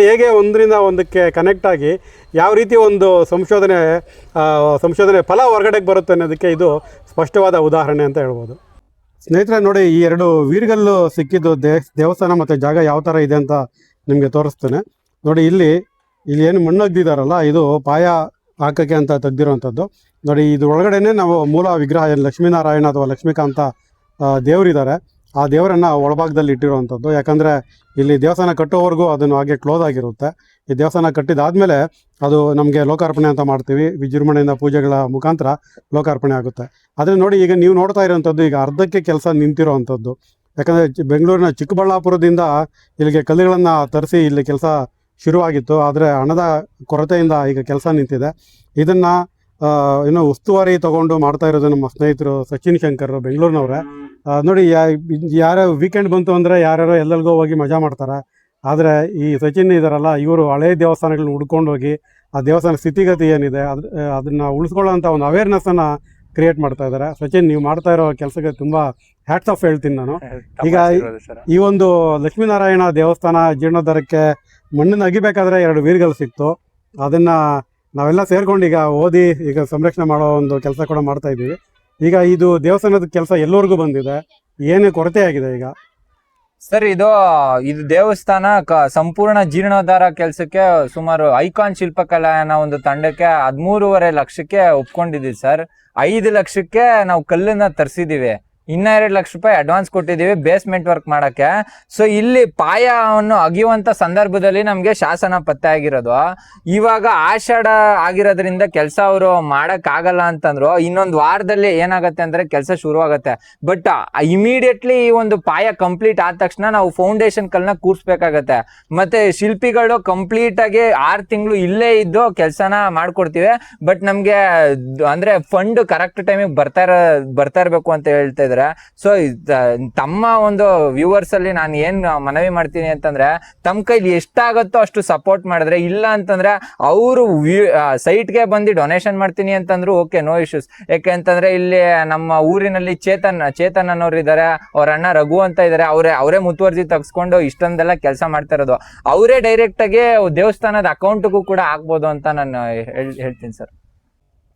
Speaker 7: ಹೇಗೆ ಒಂದರಿಂದ ಒಂದಕ್ಕೆ ಕನೆಕ್ಟ್ ಆಗಿ ಯಾವ ರೀತಿ ಒಂದು ಸಂಶೋಧನೆ ಫಲ ಹೊರಗಡೆಗೆ ಬರುತ್ತೆ ಅನ್ನೋದಕ್ಕೆ ಇದು ಸ್ಪಷ್ಟವಾದ ಉದಾಹರಣೆ ಅಂತ ಹೇಳ್ಬೋದು. ಸ್ನೇಹಿತರೆ ನೋಡಿ, ಈ 2 ವೀರ್ಗಲ್ಲು ಸಿಕ್ಕಿದ್ದು ದೇವಸ್ಥಾನ ಮತ್ತು ಜಾಗ ಯಾವ ಥರ ಇದೆ ಅಂತ ನಿಮಗೆ ತೋರಿಸ್ತೇನೆ. ನೋಡಿ ಇಲ್ಲಿ ಏನು ಮಣ್ಣೊಗ್ದಿದ್ದಾರಲ್ಲ, ಇದು ಪಾಯ ಹಾಕೋಕ್ಕೆ ಅಂತ ತೆಗ್ದಿರೋವಂಥದ್ದು. ನೋಡಿ ಇದು ಒಳಗಡೆನೇ ನಾವು ಮೂಲ ವಿಗ್ರಹ ಲಕ್ಷ್ಮೀನಾರಾಯಣ ಅಥವಾ ಲಕ್ಷ್ಮೀಕಾಂತ ದೇವರಿದ್ದಾರೆ, ಆ ದೇವರನ್ನು ಒಳಭಾಗದಲ್ಲಿ ಇಟ್ಟಿರುವಂಥದ್ದು. ಯಾಕಂದರೆ ಇಲ್ಲಿ ದೇವಸ್ಥಾನ ಕಟ್ಟೋವರೆಗೂ ಅದನ್ನು ಹಾಗೆ ಕ್ಲೋಸ್ ಆಗಿರುತ್ತೆ. ಈ ದೇವಸ್ಥಾನ ಕಟ್ಟಿದಾದಮೇಲೆ ಅದು ನಮಗೆ ಲೋಕಾರ್ಪಣೆ ಅಂತ ಮಾಡ್ತೀವಿ, ವಿಜೃಂಭಣೆಯಿಂದ ಪೂಜೆಗಳ ಮುಖಾಂತರ ಲೋಕಾರ್ಪಣೆ ಆಗುತ್ತೆ. ಆದರೆ ನೋಡಿ ಈಗ ನೀವು ನೋಡ್ತಾ ಇರೋವಂಥದ್ದು ಈಗ ಅರ್ಧಕ್ಕೆ ಕೆಲಸ ನಿಂತಿರೋವಂಥದ್ದು. ಯಾಕಂದರೆ ಬೆಂಗಳೂರಿನ ಚಿಕ್ಕಬಳ್ಳಾಪುರದಿಂದ ಇಲ್ಲಿಗೆ ಕಲ್ಲುಗಳನ್ನು ತರಿಸಿ ಇಲ್ಲಿ ಕೆಲಸ ಶುರುವಾಗಿತ್ತು. ಆದರೆ ಹಣದ ಕೊರತೆಯಿಂದ ಈಗ ಕೆಲಸ ನಿಂತಿದೆ. ಇದನ್ನು ಉಸ್ತುವಾರಿ ತೊಗೊಂಡು ಮಾಡ್ತಾ ಇರೋದು ನಮ್ಮ ಸ್ನೇಹಿತರು ಸಚಿನ್ ಶಂಕರ್ ಬೆಂಗಳೂರಿನವ್ರೆ. ನೋಡಿ ಯಾರೋ ವೀಕೆಂಡ್ ಬಂತು ಅಂದರೆ ಯಾರ್ಯಾರೋ ಎಲ್ಲೆಲ್ಗೋ ಹೋಗಿ ಮಜಾ ಮಾಡ್ತಾರೆ. ಆದರೆ ಈ ಸಚಿನ್ ಇದ್ದಾರಲ್ಲ, ಇವರು ಹಳೆಯ ದೇವಸ್ಥಾನಗಳನ್ನ ಹುಡ್ಕೊಂಡು ಹೋಗಿ ಆ ದೇವಸ್ಥಾನ ಸ್ಥಿತಿಗತಿ ಏನಿದೆ ಅದನ್ನು ಉಳಿಸ್ಕೊಳ್ಳೋಂಥ ಒಂದು ಅವೇರ್ನೆಸ್ಸನ್ನು ಕ್ರಿಯೇಟ್ ಮಾಡ್ತಾ ಇದ್ದಾರೆ. ಸಚಿನ್, ನೀವು ಮಾಡ್ತಾ ಇರೋ ಕೆಲಸಕ್ಕೆ ತುಂಬ ಹ್ಯಾಟ್ಸ್ ಆಫ್ ಹೇಳ್ತೀನಿ ನಾನು. ಈಗ ಈ ಒಂದು ಲಕ್ಷ್ಮೀನಾರಾಯಣ ದೇವಸ್ಥಾನ ಜೀರ್ಣೋದ್ಧಾರಕ್ಕೆ ಮಣ್ಣನ್ನು ಅಗಿಬೇಕಾದ್ರೆ 2 ವೀರ್ಗಲ್ ಸಿಕ್ತು. ಅದನ್ನು ನಾವೆಲ್ಲ ಸೇರ್ಕೊಂಡು ಈಗ ಓದಿ ಈಗ ಸಂರಕ್ಷಣೆ ಮಾಡೋ ಒಂದು ಕೆಲಸ ಕೂಡ ಮಾಡ್ತಾ ಇದ್ದೀವಿ. ಈಗ ಇದು ದೇವಸ್ಥಾನದ ಕೆಲಸ ಎಲ್ಲರಿಗೂ ಬಂದಿದೆ, ಏನೇ ಕೊರತೆ ಆಗಿದೆ ಈಗ?
Speaker 1: ಸರ್, ಇದು ದೇವಸ್ಥಾನ ಸಂಪೂರ್ಣ ಜೀರ್ಣೋದ್ಧಾರ ಕೆಲಸಕ್ಕೆ ಸುಮಾರು ಐಕಾನ್ ಶಿಲ್ಪಕಲಾ ಅನ್ನೋ ಒಂದು ತಂಡಕ್ಕೆ 13.5 ಲಕ್ಷಕ್ಕೆ ಒಪ್ಕೊಂಡಿದ್ದೀವಿ ಸರ್. 5 ಲಕ್ಷಕ್ಕೆ ನಾವು ಕಲ್ಲನ್ನ ತರಿಸಿದೀವಿ, ಇನ್ನ 2 ಲಕ್ಷ ರೂಪಾಯಿ ಅಡ್ವಾನ್ಸ್ ಕೊಟ್ಟಿದ್ದೀವಿ ಬೇಸ್ಮೆಂಟ್ ವರ್ಕ್ ಮಾಡಕ್ಕೆ. ಸೊ ಇಲ್ಲಿ ಪಾಯವನ್ನು ಅಗಿಯುವಂತ ಸಂದರ್ಭದಲ್ಲಿ ನಮ್ಗೆ ಶಾಸನ ಪತ್ತೆ ಆಗಿರೋದು. ಇವಾಗ ಆಷಾಢ ಆಗಿರೋದ್ರಿಂದ ಕೆಲಸ ಅವರು ಮಾಡಕ್ ಆಗಲ್ಲ ಅಂತಂದ್ರು. ಇನ್ನೊಂದು ವಾರದಲ್ಲಿ ಏನಾಗತ್ತೆ ಅಂದ್ರೆ ಕೆಲಸ ಶುರು ಆಗತ್ತೆ. ಬಟ್ ಇಮಿಡಿಯೇಟ್ಲಿ ಈ ಒಂದು ಪಾಯ ಕಂಪ್ಲೀಟ್ ಆದ ತಕ್ಷಣ ನಾವು ಫೌಂಡೇಶನ್ ಕಲ್ನ ಕೂರ್ಸ್ಬೇಕಾಗತ್ತೆ. ಮತ್ತೆ ಶಿಲ್ಪಿಗಳು ಕಂಪ್ಲೀಟ್ ಆಗಿ 6 ತಿಂಗಳು ಇಲ್ಲೇ ಇದ್ದು ಕೆಲಸನ ಮಾಡ್ಕೊಡ್ತೀವಿ. ಬಟ್ ನಮ್ಗೆ ಅಂದ್ರೆ ಫಂಡ್ ಕರೆಕ್ಟ್ ಟೈಮಿಗೆ ಬರ್ತಾ ಇರ್ಬೇಕು ಅಂತ ಹೇಳ್ತಾ ಇದ್ದಾರೆ. ಸೊ ತಮ್ಮ ಒಂದು ವ್ಯೂವರ್ಸ್ ಅಲ್ಲಿ ನಾನು ಏನ್ ಮನವಿ ಮಾಡ್ತೀನಿ ಅಂತಂದ್ರೆ, ತಮ್ಮ ಕೈಲಿ ಎಷ್ಟಾಗತ್ತೋ ಅಷ್ಟು ಸಪೋರ್ಟ್ ಮಾಡಿದ್ರೆ, ಇಲ್ಲ ಅಂತಂದ್ರೆ ಅವರು ಸೈಟ್ಗೆ ಬಂದು ಡೊನೇಷನ್ ಮಾಡ್ತೀನಿ ಅಂತಂದ್ರು ಓಕೆ, ನೋ ಇಶ್ಯೂಸ್. ಯಾಕೆ ಅಂತಂದ್ರೆ ಇಲ್ಲಿ ನಮ್ಮ ಊರಿನಲ್ಲಿ ಚೇತನ್ ಅನ್ನೋರು ಇದ್ದಾರೆ, ಅವ್ರ ಅಣ್ಣ ರಘು ಅಂತ ಇದ್ದಾರೆ. ಅವರೇ ಮುತುವರ್ಜಿ ತಗ್ಸ್ಕೊಂಡು ಇಷ್ಟೊಂದೆಲ್ಲ ಕೆಲಸ ಮಾಡ್ತಾ ಇರೋದು. ಅವರೇ ಡೈರೆಕ್ಟ್ ಆಗಿ ದೇವಸ್ಥಾನದ ಅಕೌಂಟ್ಗೂ ಕೂಡ ಹಾಕ್ಬೋದು ಅಂತ ನಾನು ಹೇಳ್ತೀನಿ ಸರ್.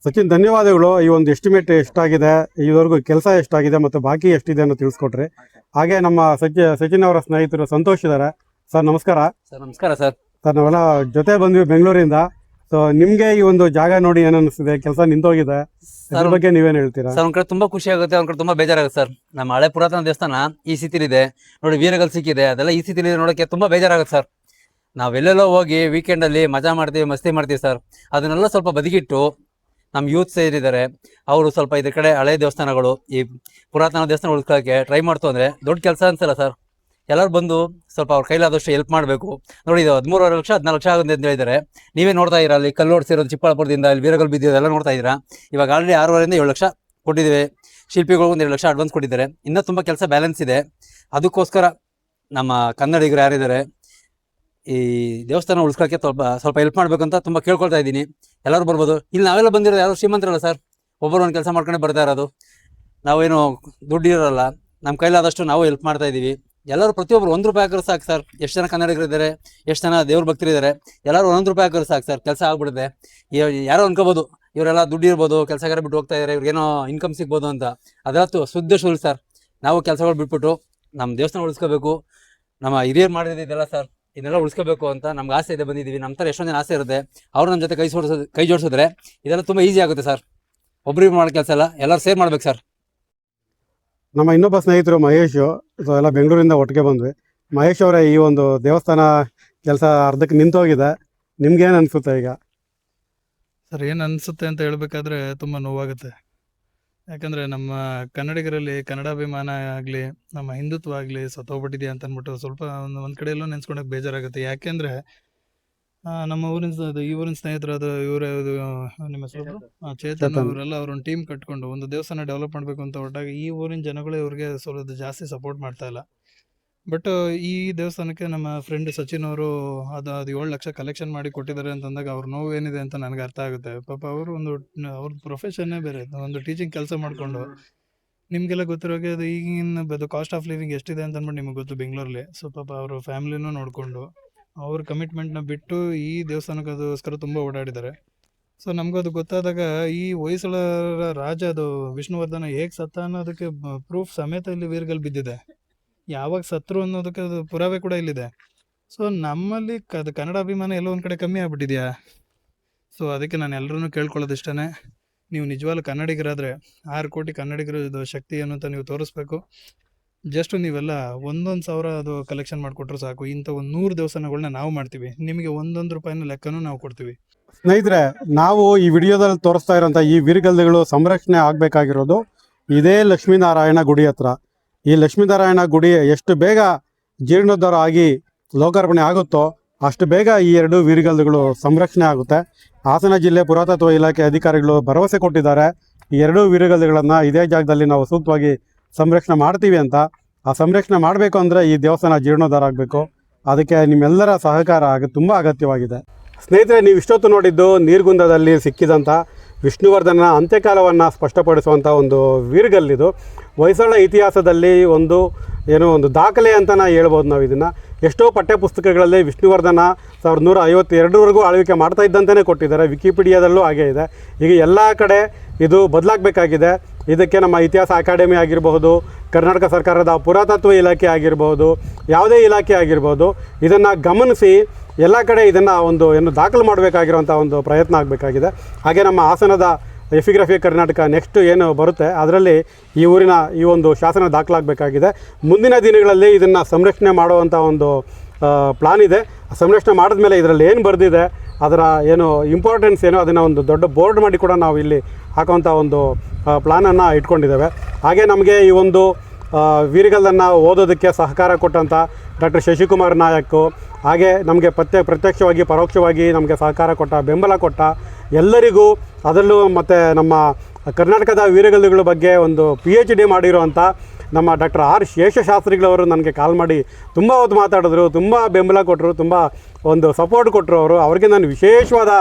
Speaker 7: ಸಚಿನ್, ಧನ್ಯವಾದಗಳು. ಈ ಒಂದು ಎಸ್ಟಿಮೇಟ್ ಎಷ್ಟಾಗಿದೆ, ಇದುವರೆಗೂ ಕೆಲಸ ಎಷ್ಟಾಗಿದೆ ಮತ್ತು ಬಾಕಿ ಎಷ್ಟಿದೆ ಅನ್ನೋ ತಿಳಿಸ್ಕೊಟ್ರಿ. ಹಾಗೆ ನಮ್ಮ ಸಚಿನ್ ಅವರ ಸ್ನೇಹಿತರು ಸಂತೋಷ್ ಇದ್ದಾರೆ. ಸರ್ ನಮಸ್ಕಾರ.
Speaker 2: ಸರ್ ನಮಸ್ಕಾರ ಸರ್.
Speaker 7: ಸರ್, ನಾವೆಲ್ಲ ಜೊತೆ ಬಂದ್ವಿ ಬೆಂಗಳೂರಿಂದ. ಸೊ ನಿಮ್ಗೆ ಈ ಒಂದು ಜಾಗ ನೋಡಿ ಏನ್ ಅನಿಸ್ತಿದೆ? ಕೆಲಸ ನಿಂತೋಗಿದೆ, ಅದ್ರ ಬಗ್ಗೆ ನೀವೇನ್ ಹೇಳ್ತೀರಾ?
Speaker 2: ಸರ್, ಒಂದ್ ಕಡೆ ತುಂಬಾ ಖುಷಿ ಆಗುತ್ತೆ, ಒಂದ್ ಕಡೆ ತುಂಬಾ ಬೇಜಾರಾಗುತ್ತೆ ಸರ್. ನಮ್ಮ ಹಳೆ ಪುರಾತನ ದೇವಸ್ಥಾನ ಈ ಸ್ಥಿತಿಲಿದೆ ನೋಡಿ, ವೀರಗಲ್ ಸಿಕ್ಕಿದೆ, ಅದೆಲ್ಲ ಈ ಸ್ಥಿತಿಲಿ ನೋಡೋಕೆ ತುಂಬಾ ಬೇಜಾರಾಗುತ್ತೆ ಸರ್. ನಾವೆಲ್ಲೆಲ್ಲೋ ಹೋಗಿ ವೀಕೆಂಡ್ ಅಲ್ಲಿ ಮಜಾ ಮಾಡ್ತೀವಿ, ಮಸ್ತಿ ಮಾಡ್ತೀವಿ ಸರ್. ಅದನ್ನೆಲ್ಲ ಸ್ವಲ್ಪ ಬದಿಗಿಟ್ಟು ನಮ್ಮ ಯೂತ್ ಸೇರಿದ್ದಾರೆ, ಅವರು ಸ್ವಲ್ಪ ಇದ್ರ ಕಡೆ ಹಳೆ ದೇವಸ್ಥಾನಗಳು, ಈ ಪುರಾತನ ದೇವಸ್ಥಾನ ಉಳ್ಕೊಳ್ಳೋಕೆ ಟ್ರೈ ಮಾಡ್ತು ಅಂದ್ರೆ ದೊಡ್ಡ ಕೆಲಸ ಅನ್ಸಲ್ಲ ಸರ್. ಎಲ್ಲರೂ ಬಂದು ಸ್ವಲ್ಪ ಅವ್ರ ಕೈಲಾದಷ್ಟು ಹೆಲ್ಪ್ ಮಾಡಬೇಕು. ನೋಡಿ, ಇದು 13.5 ಲಕ್ಷ 14 ಲಕ್ಷ ಆಗುತ್ತೆ ಅಂತ ಹೇಳಿದ್ದಾರೆ. ನೀವೇ ನೋಡ್ತಾ ಇದ್ದೀರಾ, ಅಲ್ಲಿ ಕಲ್ಲು ಹೊಡ್ಸಿರೋದು ಚಿಕ್ಕಬಳ್ಳಾಪುರದಿಂದ, ಇಲ್ಲಿ ವೀರಗಲ್ ಬಿದ್ದಿರೋದೆಲ್ಲ ನೋಡ್ತಾ ಇದ್ದೀರಾ. ಇವಾಗ ಆಲ್ರೆಡಿ 6.5 7 ಲಕ್ಷ ಕೊಟ್ಟಿದ್ದೀವಿ. ಶಿಲ್ಪಿಗಳು 1 2 ಲಕ್ಷ ಅಡ್ವಾನ್ಸ್ ಕೊಟ್ಟಿದ್ದಾರೆ. ಇನ್ನೂ ತುಂಬ ಕೆಲಸ ಬ್ಯಾಲೆನ್ಸ್ ಇದೆ. ಅದಕ್ಕೋಸ್ಕರ ನಮ್ಮ ಕನ್ನಡಿಗರು ಯಾರಿದ್ದಾರೆ, ಈ ದೇವಸ್ಥಾನ ಉಳಿಸ್ಕೊಳ್ಳೋಕೆ ಸ್ವಲ್ಪ ಹೆಲ್ಪ್ ಮಾಡಬೇಕು ಅಂತ ತುಂಬ ಕೇಳ್ಕೊಳ್ತಾ ಇದ್ದೀನಿ. ಎಲ್ಲರೂ ಬರ್ಬೋದು. ಇಲ್ಲಿ ನಾವೆಲ್ಲ ಬಂದಿರೋದು ಯಾರು ಶ್ರೀಮಂತರಲ್ಲ ಸರ್, ಒಬ್ಬರು ಒಂದು ಕೆಲಸ ಮಾಡ್ಕೊಂಡೆ ಬರ್ತಾ ಇರೋದು. ನಾವೇನು ದುಡ್ಡು ಇರೋಲ್ಲ, ನಮ್ಮ ಕೈಲಾದಷ್ಟು ನಾವು ಹೆಲ್ಪ್ ಮಾಡ್ತಾ ಇದ್ದೀವಿ. ಎಲ್ಲರೂ ಪ್ರತಿಯೊಬ್ಬರು 1 ರೂಪಾಯಿ ಹಾಕಿದ್ರೆ ಸಾಕು ಸರ್. ಎಷ್ಟು ಜನ ಕನ್ನಡಿಗರಿದ್ದಾರೆ, ಎಷ್ಟು ಜನ ದೇವ್ರ ಭಕ್ತರಿದ್ದಾರೆ, ಎಲ್ಲರೂ 1 ರೂಪಾಯಿ ಹಾಕಿದ್ರೆ ಸಾಕು ಸರ್, ಕೆಲಸ ಆಗ್ಬಿಡುತ್ತೆ. ಯಾರೋ ಅನ್ಕೋಬೋದು ಇವರೆಲ್ಲ ದುಡ್ಡು ಇರ್ಬೋದು, ಕೆಲಸಗಾರ ಬಿಟ್ಟು ಹೋಗ್ತಾ ಇದ್ದಾರೆ, ಇವ್ರಿಗೇನೋ ಇನ್ಕಮ್ ಸಿಗ್ಬೋದು ಅಂತ. ಅದರತ್ತು ಶುದ್ಧ ಸುಳ್ಳು ಸರ್. ನಾವು ಕೆಲಸಗಳು ಬಿಟ್ಬಿಟ್ಟು ನಮ್ಮ ದೇವಸ್ಥಾನ ಉಳಿಸ್ಕೋಬೇಕು, ನಮ್ಮ ಹಿರಿಯರು ಮಾಡಿದ್ದೆಲ್ಲ ಸರ್, ಇದನ್ನೆಲ್ಲ ಉಳಿಸ್ಕೋಬೇಕು ಅಂತ ನಮ್ಗೆ ಆಸೆ ಇದೆ, ಬಂದಿದ್ದೀವಿ. ನಮ್ಮ ಥರ ಎಷ್ಟೊಂದು ಜನ ಆಸೆ ಇರುತ್ತೆ, ಅವ್ರು ನಮ್ಮ ಜೊತೆ ಕೈ ಜೋಡಿಸಿದ್ರೆ ಇದೆಲ್ಲ ತುಂಬ ಈಸಿ ಆಗುತ್ತೆ ಸರ್. ಒಬ್ಬರಿಗೆ ಮಾಡೋ ಕೆಲಸ ಎಲ್ಲ ಎಲ್ಲರೂ ಸೇರ್ ಮಾಡ್ಬೇಕು ಸರ್.
Speaker 7: ನಮ್ಮ ಇನ್ನೊಬ್ಬ ಸ್ನೇಹಿತರು ಮಹೇಶ್, ಸೊ ಎಲ್ಲ ಬೆಂಗಳೂರಿಂದ ಒಟ್ಟಿಗೆ ಬಂದ್ವಿ. ಮಹೇಶ್ ಅವರೇ, ಈ ಒಂದು ದೇವಸ್ಥಾನ ಕೆಲಸ ಅರ್ಧಕ್ಕೆ ನಿಂತೋಗಿದೆ, ನಿಮ್ಗೇನು ಅನಿಸುತ್ತೆ ಈಗ?
Speaker 3: ಸರ್, ಏನು ಅನಿಸುತ್ತೆ ಅಂತ ಹೇಳ್ಬೇಕಾದ್ರೆ ತುಂಬ ನೋವಾಗುತ್ತೆ. ಯಾಕಂದರೆ ನಮ್ಮ ಕನ್ನಡಿಗರಲ್ಲಿ ಕನ್ನಡಾಭಿಮಾನ ಆಗಲಿ, ನಮ್ಮ ಹಿಂದುತ್ವ ಆಗಲಿ ಸತ್ತೋಗ್ಬಿಟ್ಟಿದೆಯಾ ಅಂತ ಅಂದ್ಬಿಟ್ಟು ಸ್ವಲ್ಪ ಒಂದು ಕಡೆಯಲ್ಲೂ ನೆನೆಸ್ಕೊಳಕ್ಕೆ ಬೇಜಾರಾಗುತ್ತೆ. ಯಾಕೆಂದರೆ ನಮ್ಮ ಈ ಊರಿನ ಸ್ನೇಹಿತರಾದ ಇವರೇ, ನಿಮ್ಮ ಹೆಸರು ಚೇತನ್ ಅವರೆಲ್ಲ ಅವ್ರೊಂದು ಟೀಮ್ ಕಟ್ಕೊಂಡು ಒಂದು ದೇವಸ್ಥಾನ ಡೆವಲಪ್ ಮಾಡಬೇಕು ಅಂತ ಹೊರಟಾಗ ಈ ಊರಿನ ಜನಗಳೇ ಇವ್ರಿಗೆ ಸ್ವಲ್ಪ ಜಾಸ್ತಿ ಸಪೋರ್ಟ್ ಮಾಡ್ತಾ ಇಲ್ಲ. ಬಟ್ ಈ ದೇವಸ್ಥಾನಕ್ಕೆ ನಮ್ಮ ಫ್ರೆಂಡ್ ಸಚಿನ್ ಅವರು ಅದು 7 ಲಕ್ಷ ಕಲೆಕ್ಷನ್ ಮಾಡಿ ಕೊಟ್ಟಿದ್ದಾರೆ ಅಂತಂದಾಗ ಅವ್ರ ನೋವು ಏನಿದೆ ಅಂತ ನನಗೆ ಅರ್ಥ ಆಗುತ್ತೆ. ಪಾಪ ಅವರು ಅವ್ರ ಪ್ರೊಫೆಷನ್ನೇ ಬೇರೆ, ಒಂದು ಟೀಚಿಂಗ್ ಕೆಲಸ ಮಾಡಿಕೊಂಡು, ನಿಮಗೆಲ್ಲ ಗೊತ್ತಿರೋಗೆ ಅದು ಈಗಿನ ಕಾಸ್ಟ್ ಆಫ್ ಲಿವಿಂಗ್ ಎಷ್ಟಿದೆ ಅಂತ ಅಂದ್ಬಿಟ್ಟು ನಿಮಗೆ ಗೊತ್ತು ಬೆಂಗಳೂರಲ್ಲಿ. ಸೊ ಪಾಪ ಅವರು ಫ್ಯಾಮಿಲಿನೂ ನೋಡಿಕೊಂಡು ಅವ್ರ ಕಮಿಟ್ಮೆಂಟ್ನ ಬಿಟ್ಟು ಈ ದೇವಸ್ಥಾನಕ್ಕೋಸ್ಕರ ತುಂಬ ಓಡಾಡಿದ್ದಾರೆ. ಸೊ ನಮಗದು ಗೊತ್ತಾದಾಗ ಈ ಹೊಯ್ಸಳರ ರಾಜ ಅದು ವಿಷ್ಣುವರ್ಧನ ಹೇಗೆ ಸತ್ತ ಅನ್ನೋದಕ್ಕೆ ಪ್ರೂಫ್ ಸಮೇತ ಇಲ್ಲಿ ವೀರ್ಗಲ್ ಬಿದ್ದಿದೆ. ಯಾವಾಗ ಸತ್ರು ಅನ್ನೋದಕ್ಕೆ ಅದು ಪುರಾವೆ ಕೂಡ ಇಲ್ಲಿದೆ. ಸೊ ನಮ್ಮಲ್ಲಿ ಅದು ಕನ್ನಡ ಅಭಿಮಾನ ಎಲ್ಲೋ ಒಂದು ಕಡೆ ಕಮ್ಮಿ ಆಗ್ಬಿಟ್ಟಿದೆಯಾ? ಸೊ ಅದಕ್ಕೆ ನಾನು ಎಲ್ಲರೂ ಕೇಳ್ಕೊಳ್ಳೋದಿಷ್ಟೇ, ನೀವು ನಿಜವಾಗ್ಲೂ ಕನ್ನಡಿಗರಾದರೆ 6 ಕೋಟಿ ಕನ್ನಡಿಗರ ಶಕ್ತಿ ಏನು ಅಂತ ನೀವು ತೋರಿಸ್ಬೇಕು. ಜಸ್ಟ್ ನೀವೆಲ್ಲ 1,000 ಅದು ಕಲೆಕ್ಷನ್ ಮಾಡಿಕೊಟ್ರು ಸಾಕು. ಇಂಥ ಒಂದು 100 ದೇವಸ್ಥಾನಗಳನ್ನ ನಾವು ಮಾಡ್ತೀವಿ, ನಿಮಗೆ 1 ರೂಪಾಯಿನ ಲೆಕ್ಕನೂ ನಾವು ಕೊಡ್ತೀವಿ.
Speaker 7: ಸ್ನೇಹಿತರೆ, ನಾವು ಈ ವಿಡಿಯೋದಲ್ಲಿ ತೋರಿಸ್ತಾ ಇರೋಂಥ ಈ ವೀರಗಲ್ಗಳು ಸಂರಕ್ಷಣೆ ಆಗಬೇಕಾಗಿರೋದು ಇದೇ ಲಕ್ಷ್ಮೀನಾರಾಯಣ ಗುಡಿ ಹತ್ರ. ಈ ಲಕ್ಷ್ಮೀನಾರಾಯಣ ಗುಡಿ ಎಷ್ಟು ಬೇಗ ಜೀರ್ಣೋದ್ಧಾರ ಆಗಿ ಲೋಕಾರ್ಪಣೆ ಆಗುತ್ತೋ ಅಷ್ಟು ಬೇಗ ಈ 2 ವೀರಗಲ್ಲುಗಳು ಸಂರಕ್ಷಣೆ ಆಗುತ್ತೆ. ಹಾಸನ ಜಿಲ್ಲೆ ಪುರಾತತ್ವ ಇಲಾಖೆ ಅಧಿಕಾರಿಗಳು ಭರವಸೆ ಕೊಟ್ಟಿದ್ದಾರೆ, ಈ 2 ವೀರಗಲ್ಲುಗಳನ್ನು ಇದೇ ಜಾಗದಲ್ಲಿ ನಾವು ಸೂಕ್ತವಾಗಿ ಸಂರಕ್ಷಣೆ ಮಾಡ್ತೀವಿ ಅಂತ. ಆ ಸಂರಕ್ಷಣೆ ಮಾಡಬೇಕು ಅಂದರೆ ಈ ದೇವಸ್ಥಾನ ಜೀರ್ಣೋದ್ಧಾರ ಆಗಬೇಕು. ಅದಕ್ಕೆ ನಿಮ್ಮೆಲ್ಲರ ಸಹಕಾರ ತುಂಬ ಅಗತ್ಯವಾಗಿದೆ. ಸ್ನೇಹಿತರೆ, ನೀವು ಇಷ್ಟೊತ್ತು ನೋಡಿದ್ದು ನೀರ್ಗುಂದದಲ್ಲಿ ಸಿಕ್ಕಿದಂಥ ವಿಷ್ಣುವರ್ಧನ ಅಂತ್ಯಕಾಲವನ್ನು ಸ್ಪಷ್ಟಪಡಿಸುವಂಥ ಒಂದು ವೀರಗಲ್ಲಿದು. ಹೊಯ್ಸಳ ಇತಿಹಾಸದಲ್ಲಿ ಒಂದು ದಾಖಲೆ ಅಂತ ಹೇಳ್ಬೋದು ನಾವು ಇದನ್ನು. ಎಷ್ಟೋ ಪಠ್ಯಪುಸ್ತಕಗಳಲ್ಲಿ ವಿಷ್ಣುವರ್ಧನ 1152ವರೆಗೂ ಆಳ್ವಿಕೆ ಮಾಡ್ತಾ ಇದ್ದಂತೆಯೇ ಕೊಟ್ಟಿದ್ದಾರೆ. ವಿಕಿಪೀಡಿಯಾದಲ್ಲೂ ಹಾಗೇ ಇದೆ. ಈಗ ಎಲ್ಲ ಕಡೆ ಇದು ಬದಲಾಗಬೇಕಾಗಿದೆ. ಇದಕ್ಕೆ ನಮ್ಮ ಇತಿಹಾಸ ಅಕಾಡೆಮಿ ಆಗಿರಬಹುದು, ಕರ್ನಾಟಕ ಸರ್ಕಾರದ ಪುರಾತತ್ವ ಇಲಾಖೆ ಆಗಿರ್ಬೋದು, ಯಾವುದೇ ಇಲಾಖೆ ಆಗಿರ್ಬೋದು, ಇದನ್ನು ಗಮನಿಸಿ ಎಲ್ಲ ಕಡೆ ಇದನ್ನು ಏನು ದಾಖಲು ಮಾಡಬೇಕಾಗಿರೋಂಥ ಒಂದು ಪ್ರಯತ್ನ ಆಗಬೇಕಾಗಿದೆ. ಹಾಗೆ ನಮ್ಮ ಹಾಸನದ ಎಫಿಗ್ರಫಿ ಕರ್ನಾಟಕ ನೆಕ್ಸ್ಟ್ ಏನು ಬರುತ್ತೆ ಅದರಲ್ಲಿ ಈ ಊರಿನ ಈ ಒಂದು ಶಾಸನ ದಾಖಲಾಗಬೇಕಾಗಿದೆ. ಮುಂದಿನ ದಿನಗಳಲ್ಲಿ ಇದನ್ನು ಸಂರಕ್ಷಣೆ ಮಾಡುವಂಥ ಒಂದು ಪ್ಲಾನ್ ಇದೆ. ಸಂರಕ್ಷಣೆ ಮಾಡಿದ್ಮೇಲೆ ಇದರಲ್ಲಿ ಏನು ಬರೆದಿದೆ, ಅದರ ಏನು ಇಂಪಾರ್ಟೆನ್ಸ್ ಏನು, ಅದನ್ನು ಒಂದು ದೊಡ್ಡ ಬೋರ್ಡ್ ಮಾಡಿ ಕೂಡ ನಾವು ಇಲ್ಲಿ ಹಾಕುವಂಥ ಒಂದು ಪ್ಲಾನನ್ನು ಇಟ್ಕೊಂಡಿದ್ದೇವೆ. ಹಾಗೆ ನಮಗೆ ಈ ಒಂದು ವೀರ್ಗಲ್ಲನ್ನು ಓದೋದಕ್ಕೆ ಸಹಕಾರ ಕೊಟ್ಟಂಥ ಡಾಕ್ಟರ್ ಶಶಿಕುಮಾರ್ ನಾಯಕ್, ಹಾಗೆ ನಮಗೆ ಪ್ರತ್ಯಕ್ಷವಾಗಿ ಪರೋಕ್ಷವಾಗಿ ನಮಗೆ ಸಹಕಾರ ಕೊಟ್ಟ, ಬೆಂಬಲ ಕೊಟ್ಟ ಎಲ್ಲರಿಗೂ, ಅದರಲ್ಲೂ ಮತ್ತು ನಮ್ಮ ಕರ್ನಾಟಕದ ವೀರಗಲ್ಲುಗಳ ಬಗ್ಗೆ ಒಂದು PhD ಮಾಡಿರುವಂಥ ನಮ್ಮ ಡಾಕ್ಟರ್ ಆರ್ ಶೇಷಶಾಸ್ತ್ರಿಗಳವರು ನನಗೆ ಕಾಲ್ ಮಾಡಿ ತುಂಬ ಹೊತ್ತು ಮಾತಾಡಿದ್ರು, ತುಂಬ ಬೆಂಬಲ ಕೊಟ್ಟರು, ತುಂಬ ಒಂದು ಸಪೋರ್ಟ್ ಕೊಟ್ಟರು. ಅವರಿಗೆ ನಾನು ವಿಶೇಷವಾದ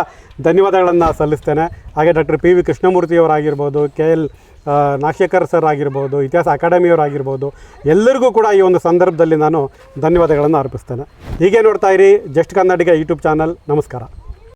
Speaker 7: ಧನ್ಯವಾದಗಳನ್ನು ಸಲ್ಲಿಸ್ತೇನೆ. ಹಾಗೆ doctor PV ಕೃಷ್ಣಮೂರ್ತಿಯವರಾಗಿರ್ಬೋದು, KL Nagashekar sir ಆಗಿರ್ಬೋದು, ಇತಿಹಾಸ ಅಕಾಡೆಮಿಯವರಾಗಿರ್ಬೋದು, ಎಲ್ಲರಿಗೂ ಕೂಡ ಈ ಒಂದು ಸಂದರ್ಭದಲ್ಲಿ ನಾನು ಧನ್ಯವಾದಗಳನ್ನು ಅರ್ಪಿಸ್ತೇನೆ. ಹೀಗೆ ನೋಡ್ತಾ ಇರಿ ಜಸ್ಟ್ ಕನ್ನಡಿಗ ಯೂಟ್ಯೂಬ್ ಚಾನಲ್. ನಮಸ್ಕಾರ.